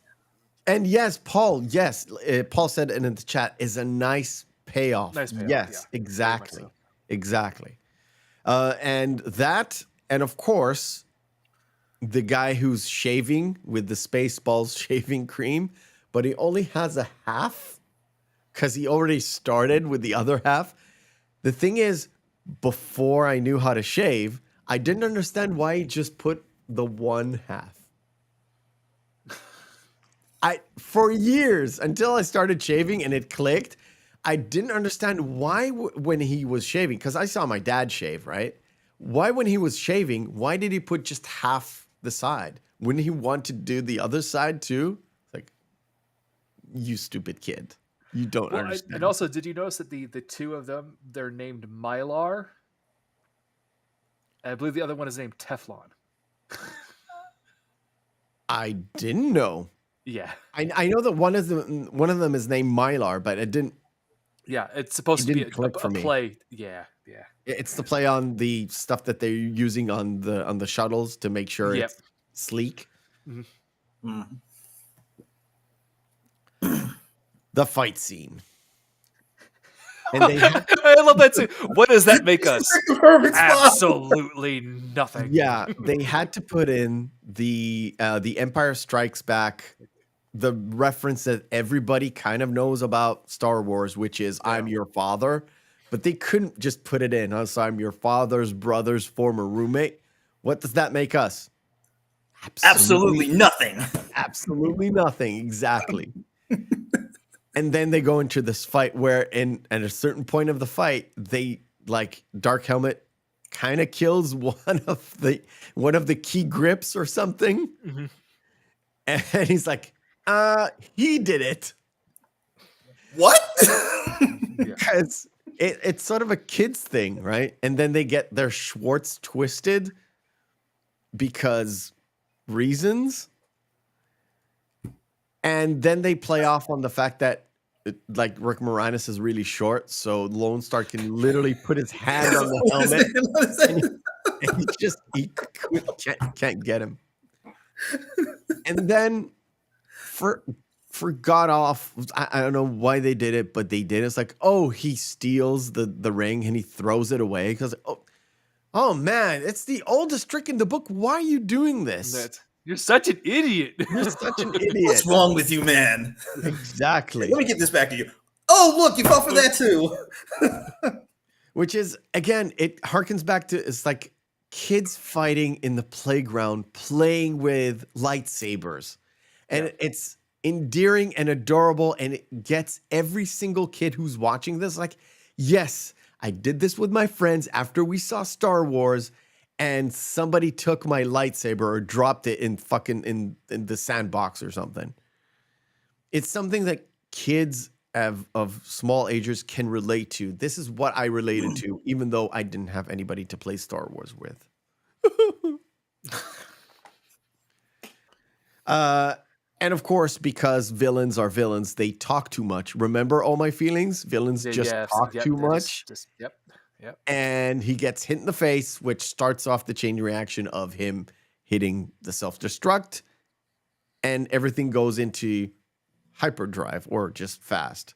And yes, Paul. Yes. Paul said it in the chat is a nice payoff. Nice payoff, yes, yeah. exactly. So. Exactly. And of course, the guy who's shaving with the Spaceballs shaving cream, but he only has a half because he already started with the other half. The thing is, before I knew how to shave, I didn't understand why he just put the one half. For years, until I started shaving and it clicked, I didn't understand why when he was shaving, because I saw my dad shave, right? Why when he was shaving, why did he put just half the side? Wouldn't he want to do the other side too? Like, you stupid kid. You don't understand. And also, did you notice that the two of them, they're named Mylar? And I believe the other one is named Teflon. I didn't know. Yeah. I know that one of them is named Mylar, but it didn't. Yeah, it's supposed to be click for a me. play. Yeah, yeah. It's the play on the stuff that they're using on the shuttles to make sure Yep. it's sleek. Mhm. The fight scene. And they I love that too. What does that make us? The perfect spot. Absolutely nothing. Yeah, they had to put in the Empire Strikes Back, the reference that everybody kind of knows about Star Wars, which is I'm your father, but they couldn't just put it in. So I'm your father's brother's former roommate. What does that make us? Absolutely nothing. Absolutely nothing. Exactly. And then they go into this fight where at a certain point of the fight, they like Dark Helmet kind of kills one of the key grips or something. Mhm. And he's like, he did it. What? Because it's sort of a kid's thing, right? And then they get their Schwartz twisted because reasons. And then they play off on the fact that like Rick Moranis is really short, so Lone Star can literally put his hand on the helmet, and he can't get him. And then for god off, I don't know why they did it, but they did. It's like, oh, he steals the ring and he throws it away because oh man, it's the oldest trick in the book. Why are you doing this? You're such an idiot. You're such an idiot. What's wrong with you, man? Exactly. Let me get this back to you. Oh, look, you fell for that too. Which is, again, it harkens back to, it's like kids fighting in the playground, playing with lightsabers. And it's endearing and adorable, and it gets every single kid who's watching this like, yes, I did this with my friends after we saw Star Wars, and somebody took my lightsaber or dropped it in the sandbox or something. It's something that kids of small ages can relate to. This is what I related to, even though I didn't have anybody to play Star Wars with. And of course, because villains are villains, they talk too much. Remember All My Feelings? Villains talk too much. Yep. And he gets hit in the face, which starts off the chain reaction of him hitting the self-destruct, and everything goes into hyperdrive or just fast.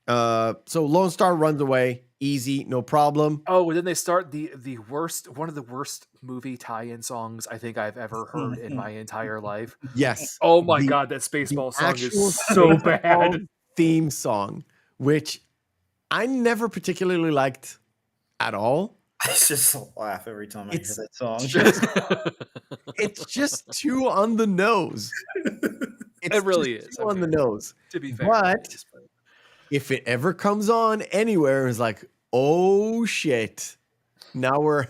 So Lone Star runs away, easy, no problem. Oh, and then they start one of the worst movie tie-in songs I think I've ever heard in my entire life. Yes. Oh my god, that Spaceballs song is so bad. Theme song, which I never particularly liked at all. I just laugh every time I hear that song. It's just too on the nose. It really is too on the nose. To be fair, but if it ever comes on anywhere, it's like, oh shit! Now we're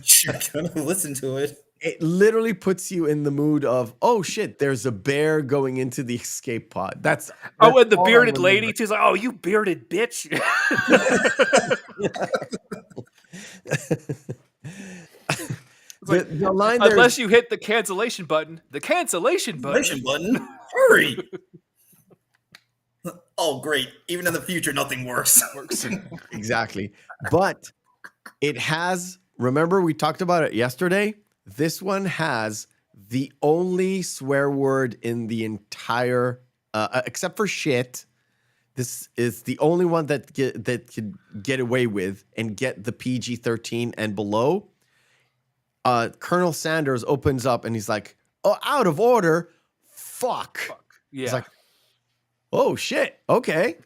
gonna listen to it. It literally puts you in the mood of, oh shit, there's a bear going into the escape pod. That's and the bearded lady, she's like, oh, you bearded bitch. the line unless you hit the cancellation button. The cancellation button. Hurry. Oh, great. Even in the future, nothing works. Exactly. But it has, remember we talked about it yesterday? This one has the only swear word in the entire, except for shit. This is the only one that could get away with and get the PG-13 and below. Colonel Sanders opens up and he's like, "Oh, out of order, fuck." Yeah. He's like, "Oh shit, okay."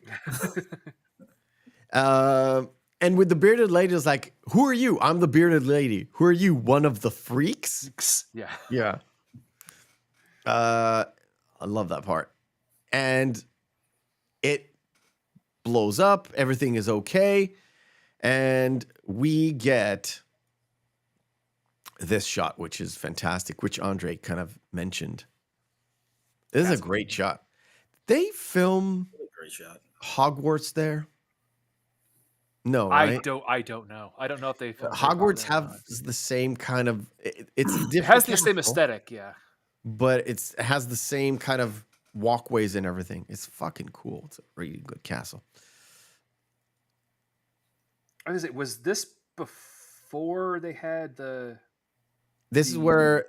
And with the bearded lady, it's like, "Who are you?" "I'm the bearded lady." "Who are you? One of the freaks?" Yeah. Yeah. I love that part. And it blows up. Everything is okay. And we get this shot, which is fantastic, which Andre kind of mentioned. This is a great shot. They film Great shot. Hogwarts there? No, I right? don't know. I don't know if they filmed Hogwarts have the same kind of. It's different. It has the same aesthetic, yeah. But it has the same kind of walkways and everything. It's fucking cool. It's a really good castle. Was this before they had the? This is where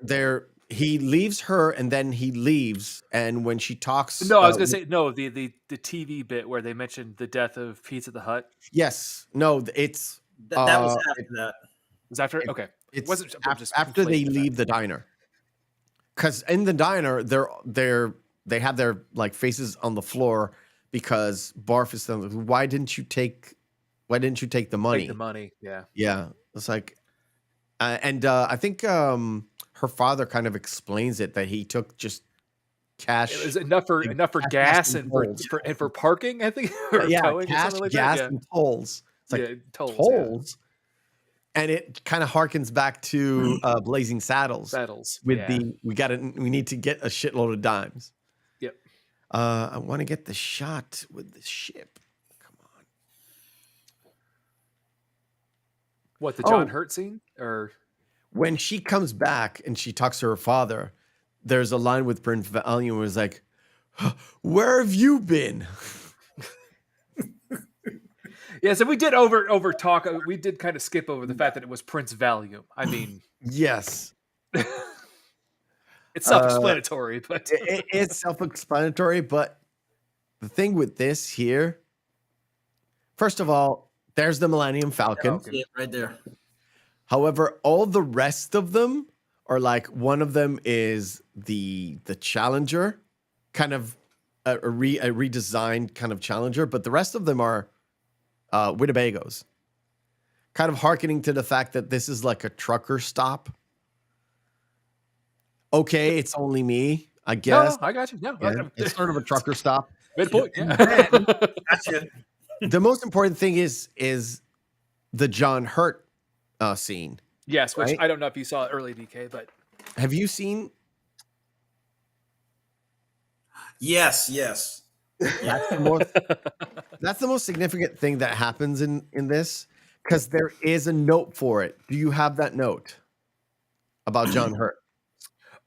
he leaves her and then he leaves. And when she talks, No, I was gonna say no. The TV bit where they mentioned the death of Pizza the Hut. yes, no, it's That was after that. Was after okay. it's Wasn't I'm just after they conflating leave the diner. Because in the diner, they have their like faces on the floor because Barf is telling, why didn't you take the money? Take the money, yeah. Yeah, it's like, and I think her father kind of explains it that he took just cash. It was enough for gas and for parking, I think. Or Yeah, towing or cash, something like gas, that. and tolls. It's like Yeah, tolls. tolls. And it kind of harkens back to Blazing Saddles. Saddles. With yeah. we need to get a shitload of dimes. Yep. I want to get the shot with the ship. Come on. What, the John Hurt scene? Or when she comes back and she talks to her father, there's a line with Prince Valiant where it's like, where have you been? yeah, so we did over talk. We did kind of skip over the fact that it was Prince Valium. I mean, Yes. it's self-explanatory, but It's self-explanatory, but the thing with this here, first of all, there's the Millennium Falcon. Yeah, right there. However, all the rest of them are like, one of them is the Challenger, kind of a redesigned kind of Challenger, but the rest of them are Winnebagos, kind of hearkening to the fact that this is like a trucker stop. Okay, it's only me, I guess. No, I got you. No, Yeah, it's sort of a trucker stop. midpoint. Yeah. Gotcha. The most important thing is the John Hurt scene. yes, which Right? I don't know if you saw it early, DK, but Have you seen? Yes. That's the most significant thing that happens in this, because there is a note for it. Do you have that note about John Hurt?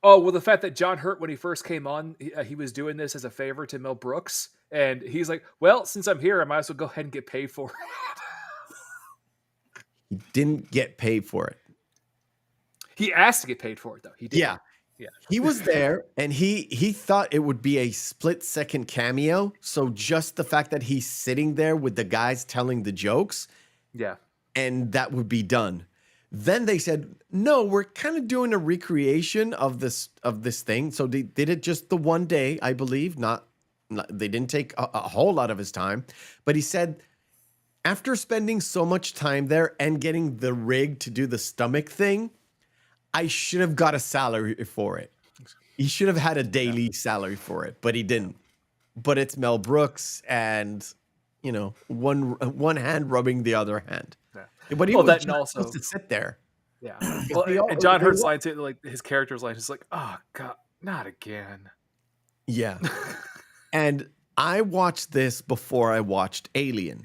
oh well, the fact that John Hurt, when he first came on, he was doing this as a favor to Mel Brooks, and he's like, "Well, since I'm here, I might as well go ahead and get paid for it." He didn't get paid for it. He asked to get paid for it, though. He did. Yeah. Yeah. He was there, and he thought it would be a split-second cameo. So just the fact that he's sitting there with the guys telling the jokes, Yeah. and that would be done. Then they said, no, we're kind of doing a recreation of this thing. So they did it just the one day, I believe. Not they didn't take a whole lot of his time. But he said, after spending so much time there and getting the rig to do the stomach thing, I should have got a salary for it. He should have had a daily salary for it, but he didn't. But it's Mel Brooks, and one hand rubbing the other hand. Yeah. But he Well, was that and just also- supposed to sit there. Yeah. Well, and John Hurt's line too, like his character's line is like, "Oh God, not again." Yeah. And I watched this before I watched Alien.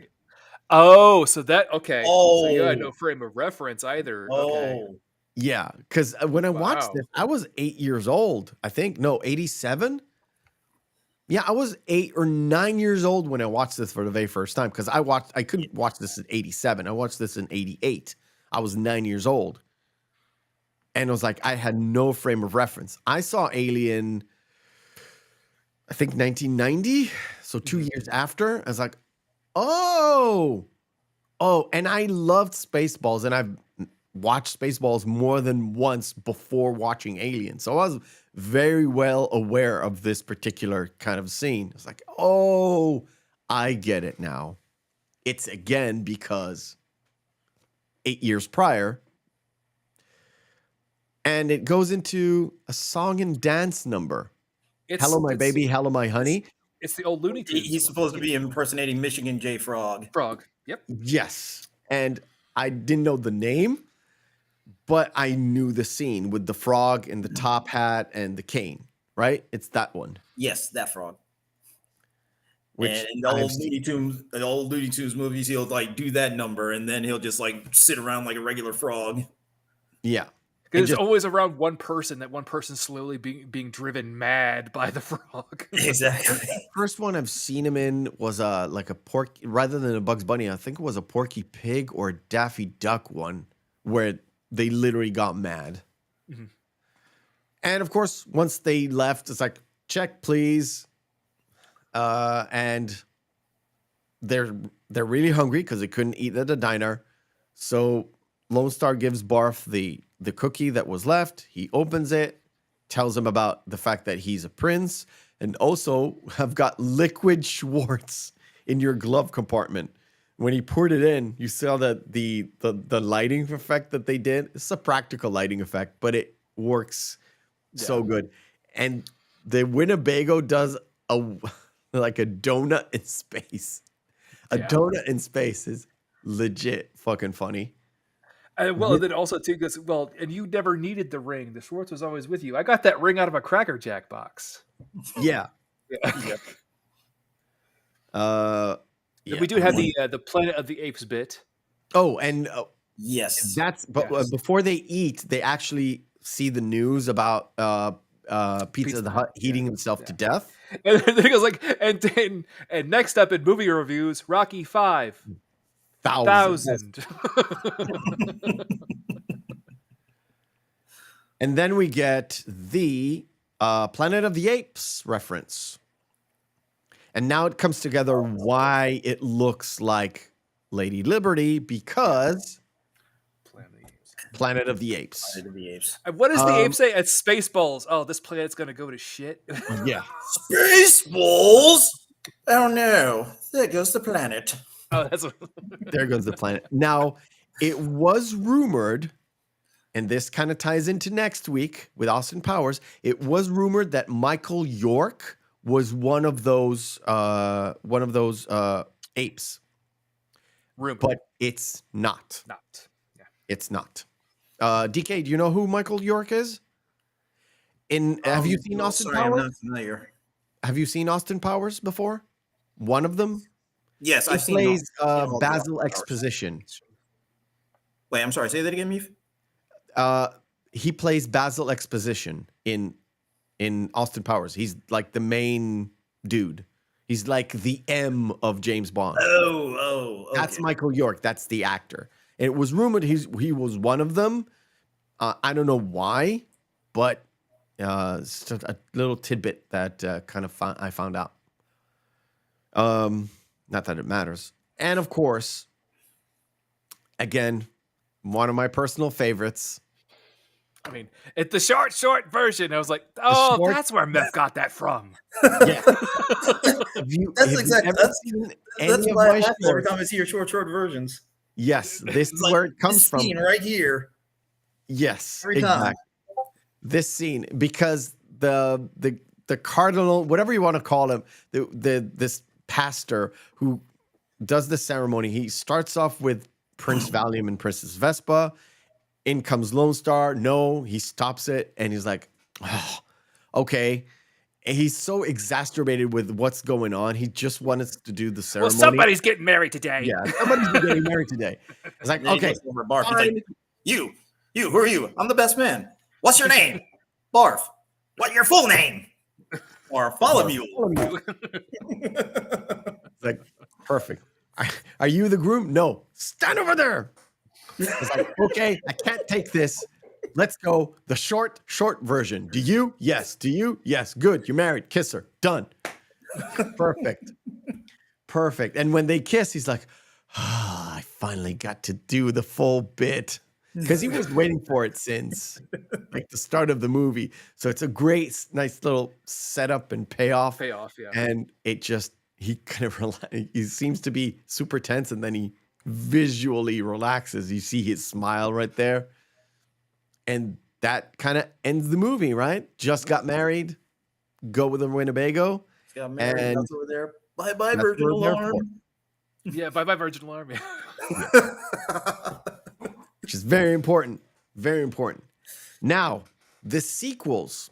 Oh, so that okay. Oh. So you had no frame of reference either. Okay. Oh, Yeah, because when I watched Wow. this, I was 8 years old. I think 87. Yeah, I was 8 or 9 years old when I watched this for the very first time. Because I couldn't watch this in 87. I watched this in 88. I was 9 years old, and it was like I had no frame of reference. I saw Alien, I think 1990, so 2 years after. I was like, oh, and I loved Spaceballs, and I've watched Spaceballs more than once before watching Alien. So I was very well aware of this particular kind of scene. It's like, oh, I get it now. It's again because 8 years prior. And it goes into a song and dance number. Hello, my baby. Hello, my honey. It's the old Looney Tunes. he's supposed to be impersonating Michigan J. Frog. Frog. Yep. Yes. And I didn't know the name, but I knew the scene with the frog and the top hat and the cane, right? It's that one. Yes, that frog. Which and in the old Looney Tunes movies, he'll like do that number, and then he'll just like sit around like a regular frog. Yeah. Because it's always around one person, that one person slowly being driven mad by the frog. Exactly. First one I've seen him in was like a pork, rather than a Bugs Bunny. I think it was a Porky Pig or Daffy Duck one, where they literally got mad. Mm-hmm. And of course, once they left, it's like, check, please. And they're really hungry because they couldn't eat at the diner. So Lone Star gives Barf the cookie that was left. He opens it, tells him about the fact that he's a prince, and also have got liquid Schwartz in your glove compartment. When he poured it in, you saw that the lighting effect that they did. It's a practical lighting effect, but it works so good. And the Winnebago does like a donut in space. A donut in space is legit fucking funny. Well, then also too, because and you never needed the ring. The Schwartz was always with you. I got that ring out of a Cracker Jack box. Yeah. We do have the Planet of the Apes bit. Oh, and yes, before they eat, they actually see the news about Pizza the Hut heating himself to death. And then he goes like, and next up in movie reviews, Rocky 5,000. And then we get the Planet of the Apes reference. And now it comes together why it looks like Lady Liberty, because Planet of the Apes. Planet of the Apes. What does the ape say at Spaceballs? Oh, this planet's going to go to shit. Yeah. Spaceballs? Oh no. There goes the planet. Oh, that's There goes the planet. Now, it was rumored, and this kind of ties into next week with Austin Powers. It was rumored that Michael York was one of those apes. Rumored. But it's not. Yeah. It's not. DK, do you know who Michael York is? Have you seen Austin Powers? I'm not familiar. Have you seen Austin Powers before? One of them? Yes, He I've seen. plays all the Basil Powers. Exposition. Wait, I'm sorry. Say that again, Meef. He plays Basil Exposition in Austin Powers. He's like the main dude. He's like the M of James Bond. Oh, okay. That's Michael York. That's the actor. And it was rumored he was one of them. I don't know why, but it's just a little tidbit that I found out. Not that it matters. And of course, again, one of my personal favorites. I mean, it's the short version. I was like, that's where Meth got that from. Yeah. That's why I laugh every time I see your short versions. Yes, this is where it comes from. Scene right here. Yes, Every time. exactly. This scene, because the cardinal, whatever you want to call him, this pastor who does the ceremony, he starts off with Prince Valium and Princess Vespa. In comes Lone Star. No, he stops it and he's like, oh, okay. And he's so exacerbated with what's going on. He just wants to do the ceremony. Well, somebody's getting married today. Yeah, somebody's getting married today. It's like, okay. Barf. He's like, you, who are you? I'm the best man. What's your name? Barf. What's your full name? Or follow you. It's like, perfect. Are you the groom? No. Stand over there. It's like, okay, I can't take this. Let's go the short version. Do you? Yes. Do you? Yes. Good. You're married. Kiss her. Done. Perfect. And when they kiss, he's like, I finally got to do the full bit. Because he was waiting for it since like the start of the movie. So it's a great, nice little setup and payoff. Yeah. And it just, he seems to be super tense, and then he visually relaxes. You see his smile right there. And that kind of ends the movie, right? Just got married. Go with a Winnebago. Got married. And that's over there. Bye-bye, Virgin Alarm. Yeah, bye-bye, Virgin Alarm. Which is very important. Very important. Now, the sequels.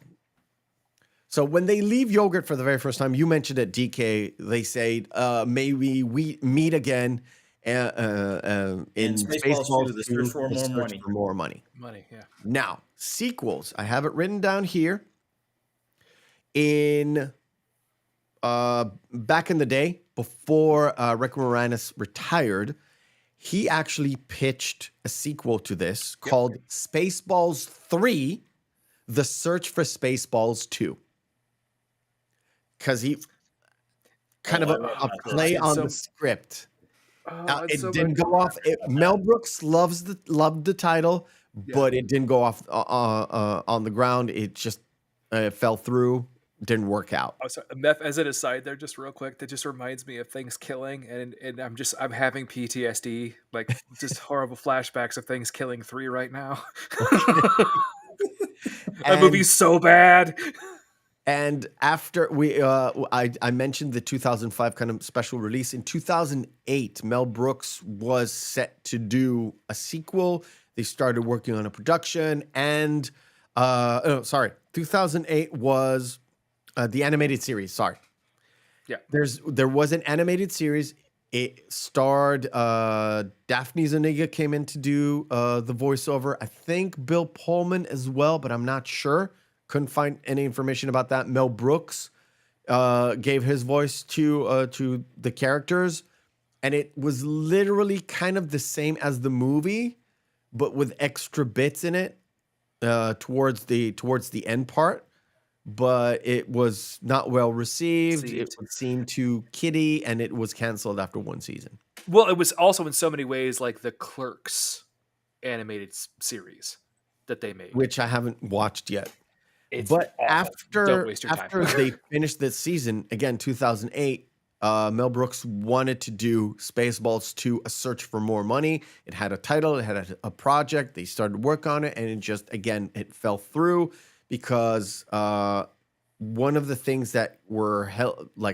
So when they leave Yogurt for the very first time, you mentioned at DK, they say, maybe we meet again. in Spaceballs Spaceballs 2, The 2, Search for The More Search Money. for More Money. Money, yeah. Now, sequels. I have it written down here. In back in the day, before Rick Moranis retired, he actually pitched a sequel to this called Spaceballs 3, The Search for Spaceballs 2. Because he kind of a play it's on so- the script. It's It so didn't much- go off. Mel Brooks loved the title, but it didn't go off on the ground. It just fell through. Didn't work out. Oh, sorry. Meth, as an aside there, just real quick, that just reminds me of Thanksgilling, and I'm having PTSD, like just horrible flashbacks of Thanksgilling 3 right now. That movie's so bad. And after I mentioned the 2005 kind of special release. In 2008, Mel Brooks was set to do a sequel. They started working on a production, and 2008 was the animated series. Sorry, Yeah. there was an animated series. It starred Daphne Zuniga came in to do the voiceover. I think Bill Pullman as well, but I'm not sure. Couldn't find any information about that. Mel Brooks gave his voice to the characters, and it was literally kind of the same as the movie, but with extra bits in it towards the end part. But it was not well received. It seemed too kiddie, and it was canceled after one season. Well, it was also in so many ways like the Clerks animated series that they made, which I haven't watched yet. But after they finished this season, again, 2008, Mel Brooks wanted to do Spaceballs 2, A Search for More Money. It had a title, it had a project. They started work on it, and it fell through because one of the things that were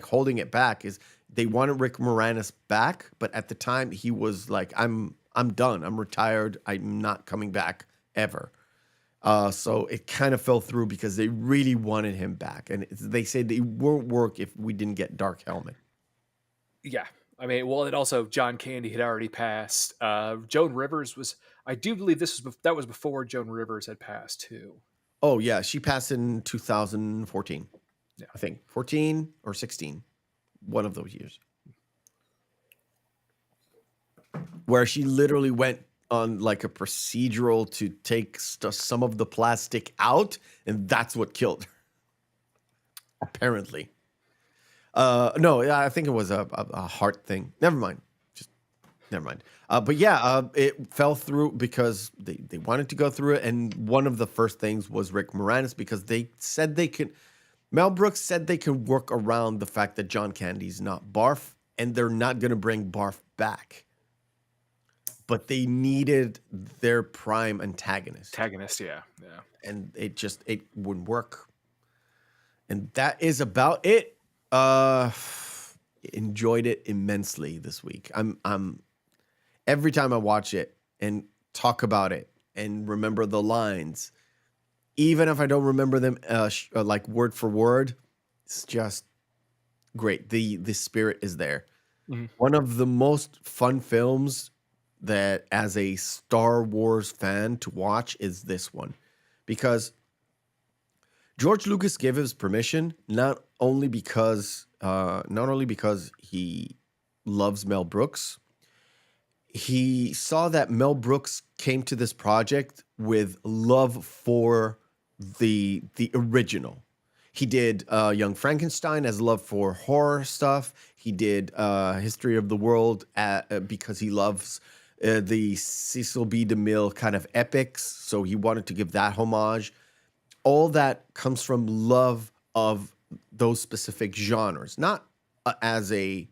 holding it back is they wanted Rick Moranis back, but at the time he was like, I'm done. I'm retired. I'm not coming back ever. So it kind of fell through because they really wanted him back. And they said it won't work if we didn't get Dark Helmet. Yeah. I mean, well, and also John Candy had already passed. Joan Rivers I do believe that was before Joan Rivers had passed too. Oh, yeah. She passed in 2014. Yeah. I think 14 or 16. One of those years. Where she literally went on like a procedural to take some of the plastic out, and that's what killed her. Apparently. No, I think it was a heart thing. Never mind. Never mind. But yeah, it fell through because they wanted to go through it, and one of the first things was Rick Moranis because they said they could. Mel Brooks said they could work around the fact that John Candy's not Barf, and they're not going to bring Barf back. But they needed their prime antagonist. Yeah. And it wouldn't work. And that is about it. Enjoyed it immensely this week. I'm every time I watch it and talk about it and remember the lines, even if I don't remember them like word for word, it's just great. The spirit is there. Mm-hmm. One of the most fun films that as a Star Wars fan to watch is this one, because George Lucas gave his permission not only because he loves Mel Brooks. He saw that Mel Brooks came to this project with love for the original. He did Young Frankenstein as love for horror stuff. He did History of the World because he loves the Cecil B. DeMille kind of epics. So he wanted to give that homage. All that comes from love of those specific genres, not as a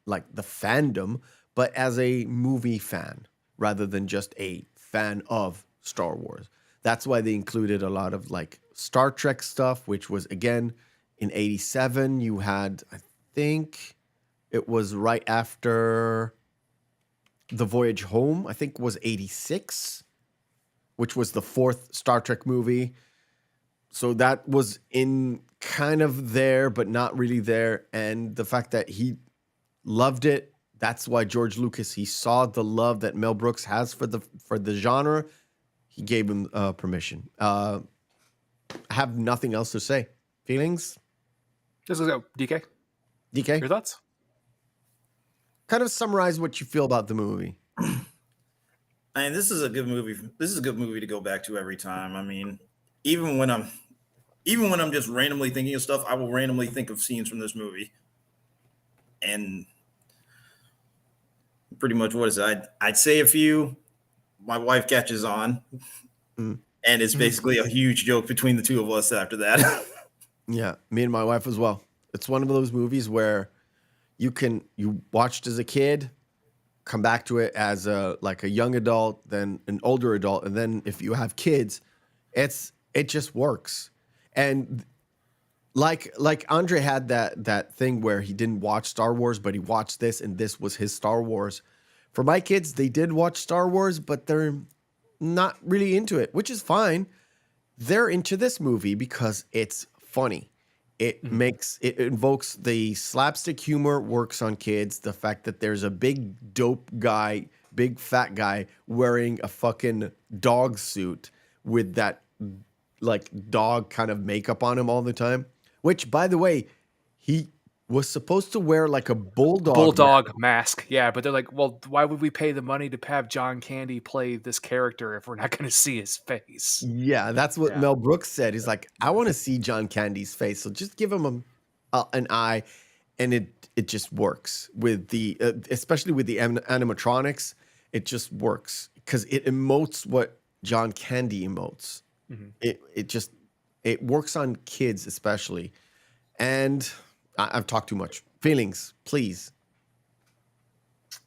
like the fandom, but as a movie fan rather than just a fan of Star Wars. That's why they included a lot of like Star Trek stuff, which was again in '87. You had, I think it was right after The Voyage Home, I think was '86, which was the fourth Star Trek movie. So that was in kind of there, but not really there. And the fact that he loved it, That's why George Lucas, he saw the love that Mel Brooks has for the genre. He gave him permission. I have nothing else to say. Feelings? Let's go. DK, DK? your thoughts? Kind of summarize what you feel about the movie. I mean, this is a good movie. This is a good movie to go back to every time. I mean, even when I'm just randomly thinking of stuff, I will randomly think of scenes from this movie. And pretty much what is it? I'd say a few. My wife catches on. And it's basically a huge joke between the two of us after that. Yeah, me and my wife as well. It's one of those movies where you watched as a kid, come back to it as a young adult, then an older adult, and then if you have kids, it just works. And like Andre had that thing where he didn't watch Star Wars, but he watched this, and this was his Star Wars. For my kids, they did watch Star Wars, but they're not really into it, which is fine. They're into this movie because it's funny. It invokes the slapstick humor, works on kids. The fact that there's a big dope guy, big fat guy wearing a fucking dog suit with that like dog kind of makeup on him all the time, which by the way, he was supposed to wear like a bulldog mask. Yeah, but they're like, well, why would we pay the money to have John Candy play this character if we're not going to see his face? Yeah, that's what Mel Brooks said. He's like, I want to see John Candy's face, so just give him an eye, and it just works with the especially with the animatronics. It just works because it emotes what John Candy emotes. It works on kids especially, and I've talked too much. Feelings, please.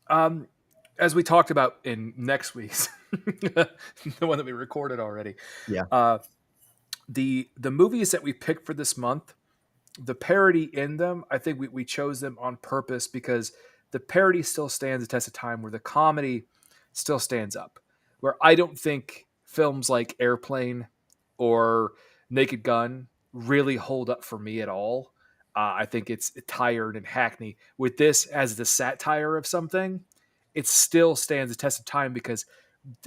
As we talked about in next week's, the one that we recorded already. Yeah. The movies that we picked for this month, the parody in them, I think we chose them on purpose because the parody still stands the test of time, where the comedy still stands up. Where I don't think films like Airplane or Naked Gun really hold up for me at all. I think it's tired and hackney. With this as the satire of something, it still stands the test of time because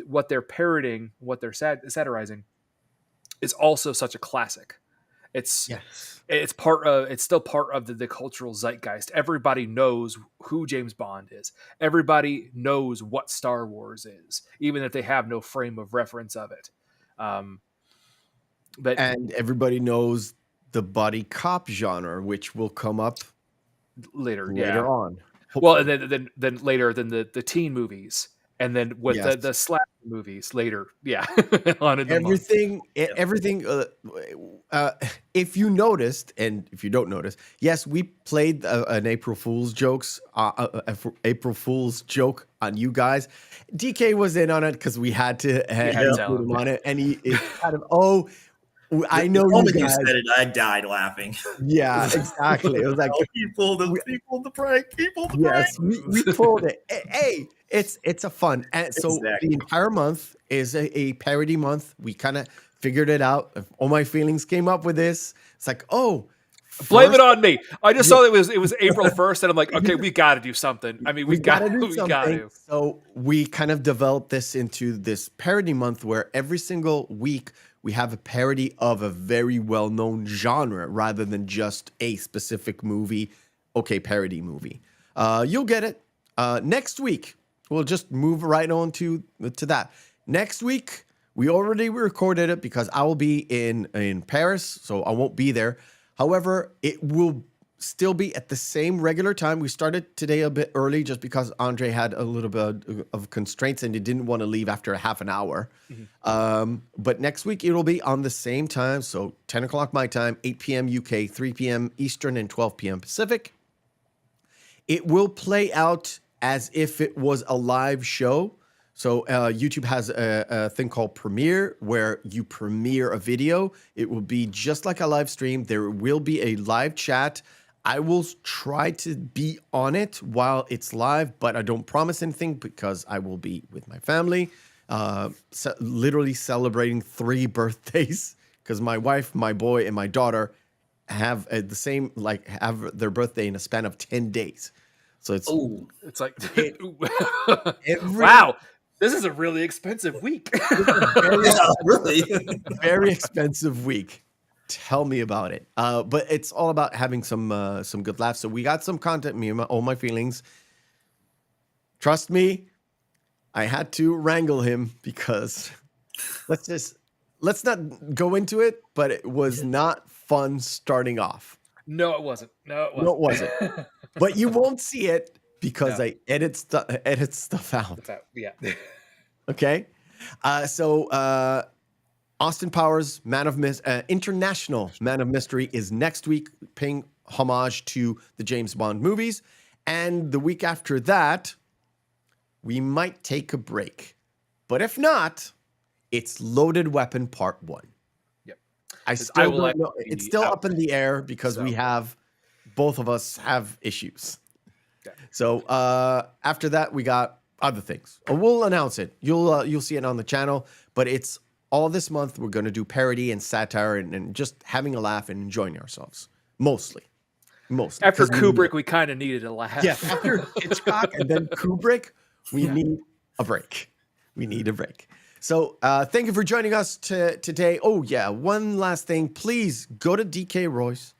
what they're parodying, what they're satirizing, is also such a classic. It's still part of the cultural zeitgeist. Everybody knows who James Bond is. Everybody knows what Star Wars is, even if they have no frame of reference of it. And everybody knows the buddy cop genre, which will come up later on. Hopefully. Well, and then later than the teen movies, and then with the slap movies later. Yeah, on everything. If you noticed, and if you don't notice, yes, we played an April Fool's April Fool's joke on you guys. DK was in on it because we had to put him on it, and he is kind of I know you guys. You said it, I died laughing. Yeah, exactly. It was like he pulled the prank. Yes, we pulled it. Hey, it's a fun. And so the entire month is a parody month. We kind of figured it out. All my feelings came up with this. It's like, blame it on me. I just saw it was April 1st, and I'm like, okay, we got to do something. I mean, we got to. So we kind of developed this into this parody month where every single week we have a parody of a very well-known genre rather than just a specific movie. Okay, parody movie. You'll get it. Next week, we'll just move right on to that. Next week, we already recorded it because I will be in Paris, so I won't be there. However, it will still be at the same regular time. We started today a bit early just because Andre had a little bit of constraints and he didn't want to leave after a half an hour. But next week it'll be on the same time. So 10 o'clock my time, 8 p.m. UK, 3 p.m. Eastern, and 12 p.m. Pacific. It will play out as if it was a live show. So YouTube has a thing called Premiere where you premiere a video. It will be just like a live stream. There will be a live chat. I will try to be on it while it's live, but I don't promise anything because I will be with my family, literally celebrating 3 birthdays because my wife, my boy, and my daughter have have their birthday in a span of 10 days. So it's it's like, every- wow, this is a really expensive week. Really. very expensive week. Tell me about it. But it's all about having some good laughs. So we got some content. All my feelings. Trust me, I had to wrangle him because let's not go into it. But it was not fun starting off. No, it wasn't. No, it wasn't. But you won't see it because I edit stuff out. Yeah. Okay. So Austin Powers, International Man of Mystery is next week, paying homage to the James Bond movies. And the week after that, we might take a break. But if not, it's Loaded Weapon Part 1. Yep. I still don't know. It's still up in the air because both of us have issues. Okay. So after that, we got other things. We'll announce it. You'll see it on the channel, but it's all this month. We're going to do parody and satire and just having a laugh and enjoying ourselves. Mostly. After Kubrick, we kind of needed a laugh. Yeah, after Hitchcock and then Kubrick, we need a break. So thank you for joining us today. Oh, yeah, one last thing. Please go to DK Royce.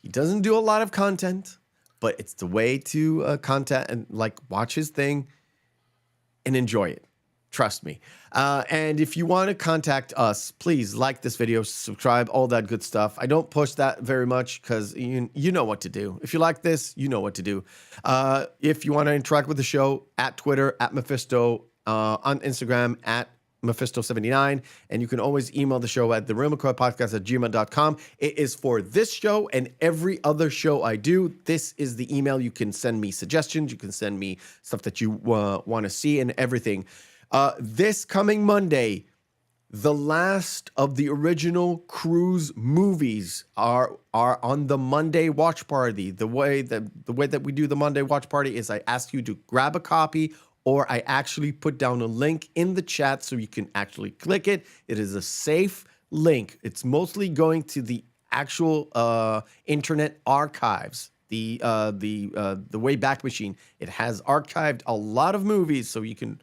He doesn't do a lot of content, but it's the way to content and watch his thing and enjoy it. Trust me. And if you want to contact us, please like this video, subscribe, all that good stuff. I don't push that very much because you know what to do. If you like this, you know what to do. If you want to interact with the show, at Twitter, at Meffistoe, on Instagram, at Meffistoe79, and you can always email the show at therealmccoypodcast@gmail.com. It is for this show and every other show I do. This is the email. You can send me suggestions. You can send me stuff that you want to see and everything. This coming Monday, the last of the original Cruise movies are on the Monday watch party. The way that we do the Monday watch party is I ask you to grab a copy, or I actually put down a link in the chat so you can actually click it. It is a safe link. It's mostly going to the actual internet archives, the Wayback Machine. It has archived a lot of movies, so you can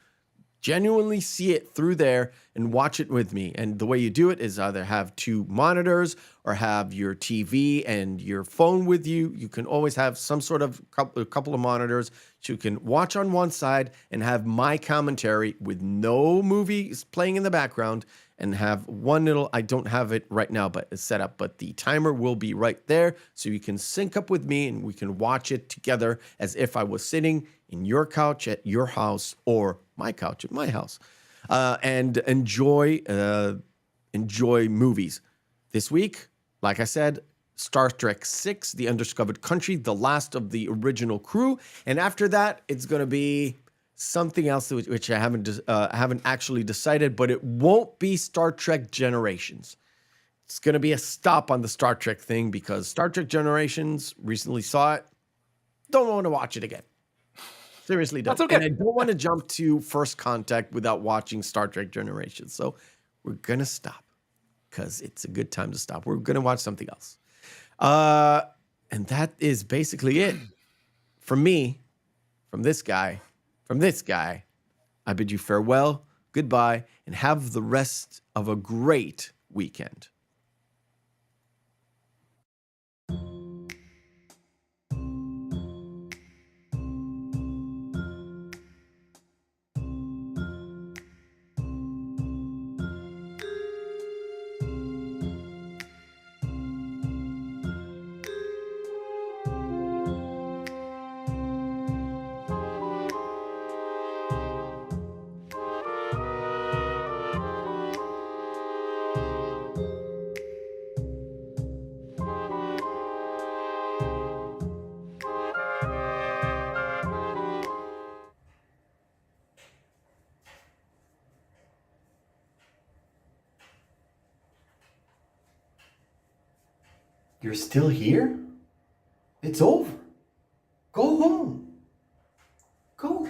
genuinely see it through there and watch it with me. And the way you do it is either have 2 monitors or have your TV and your phone with you. You can always have some sort of couple of monitors so you can watch on one side and have my commentary with no movies playing in the background, and have one little, I don't have it right now, but it's set up, but the timer will be right there so you can sync up with me and we can watch it together as if I was sitting in your couch at your house or my couch at my house, and enjoy movies. This week, like I said, Star Trek VI, The Undiscovered Country, the last of the original crew, and after that, it's going to be something else which I haven't actually decided, but it won't be Star Trek Generations. It's going to be a stop on the Star Trek thing because Star Trek Generations, recently saw it, don't want to watch it again. Seriously, don't. That's okay. And I don't want to jump to First Contact without watching Star Trek Generations. So we're going to stop because it's a good time to stop. We're going to watch something else. And that is basically it. From me, from this guy, I bid you farewell, goodbye, and have the rest of a great weekend. You're still here? It's over. Go home. Go.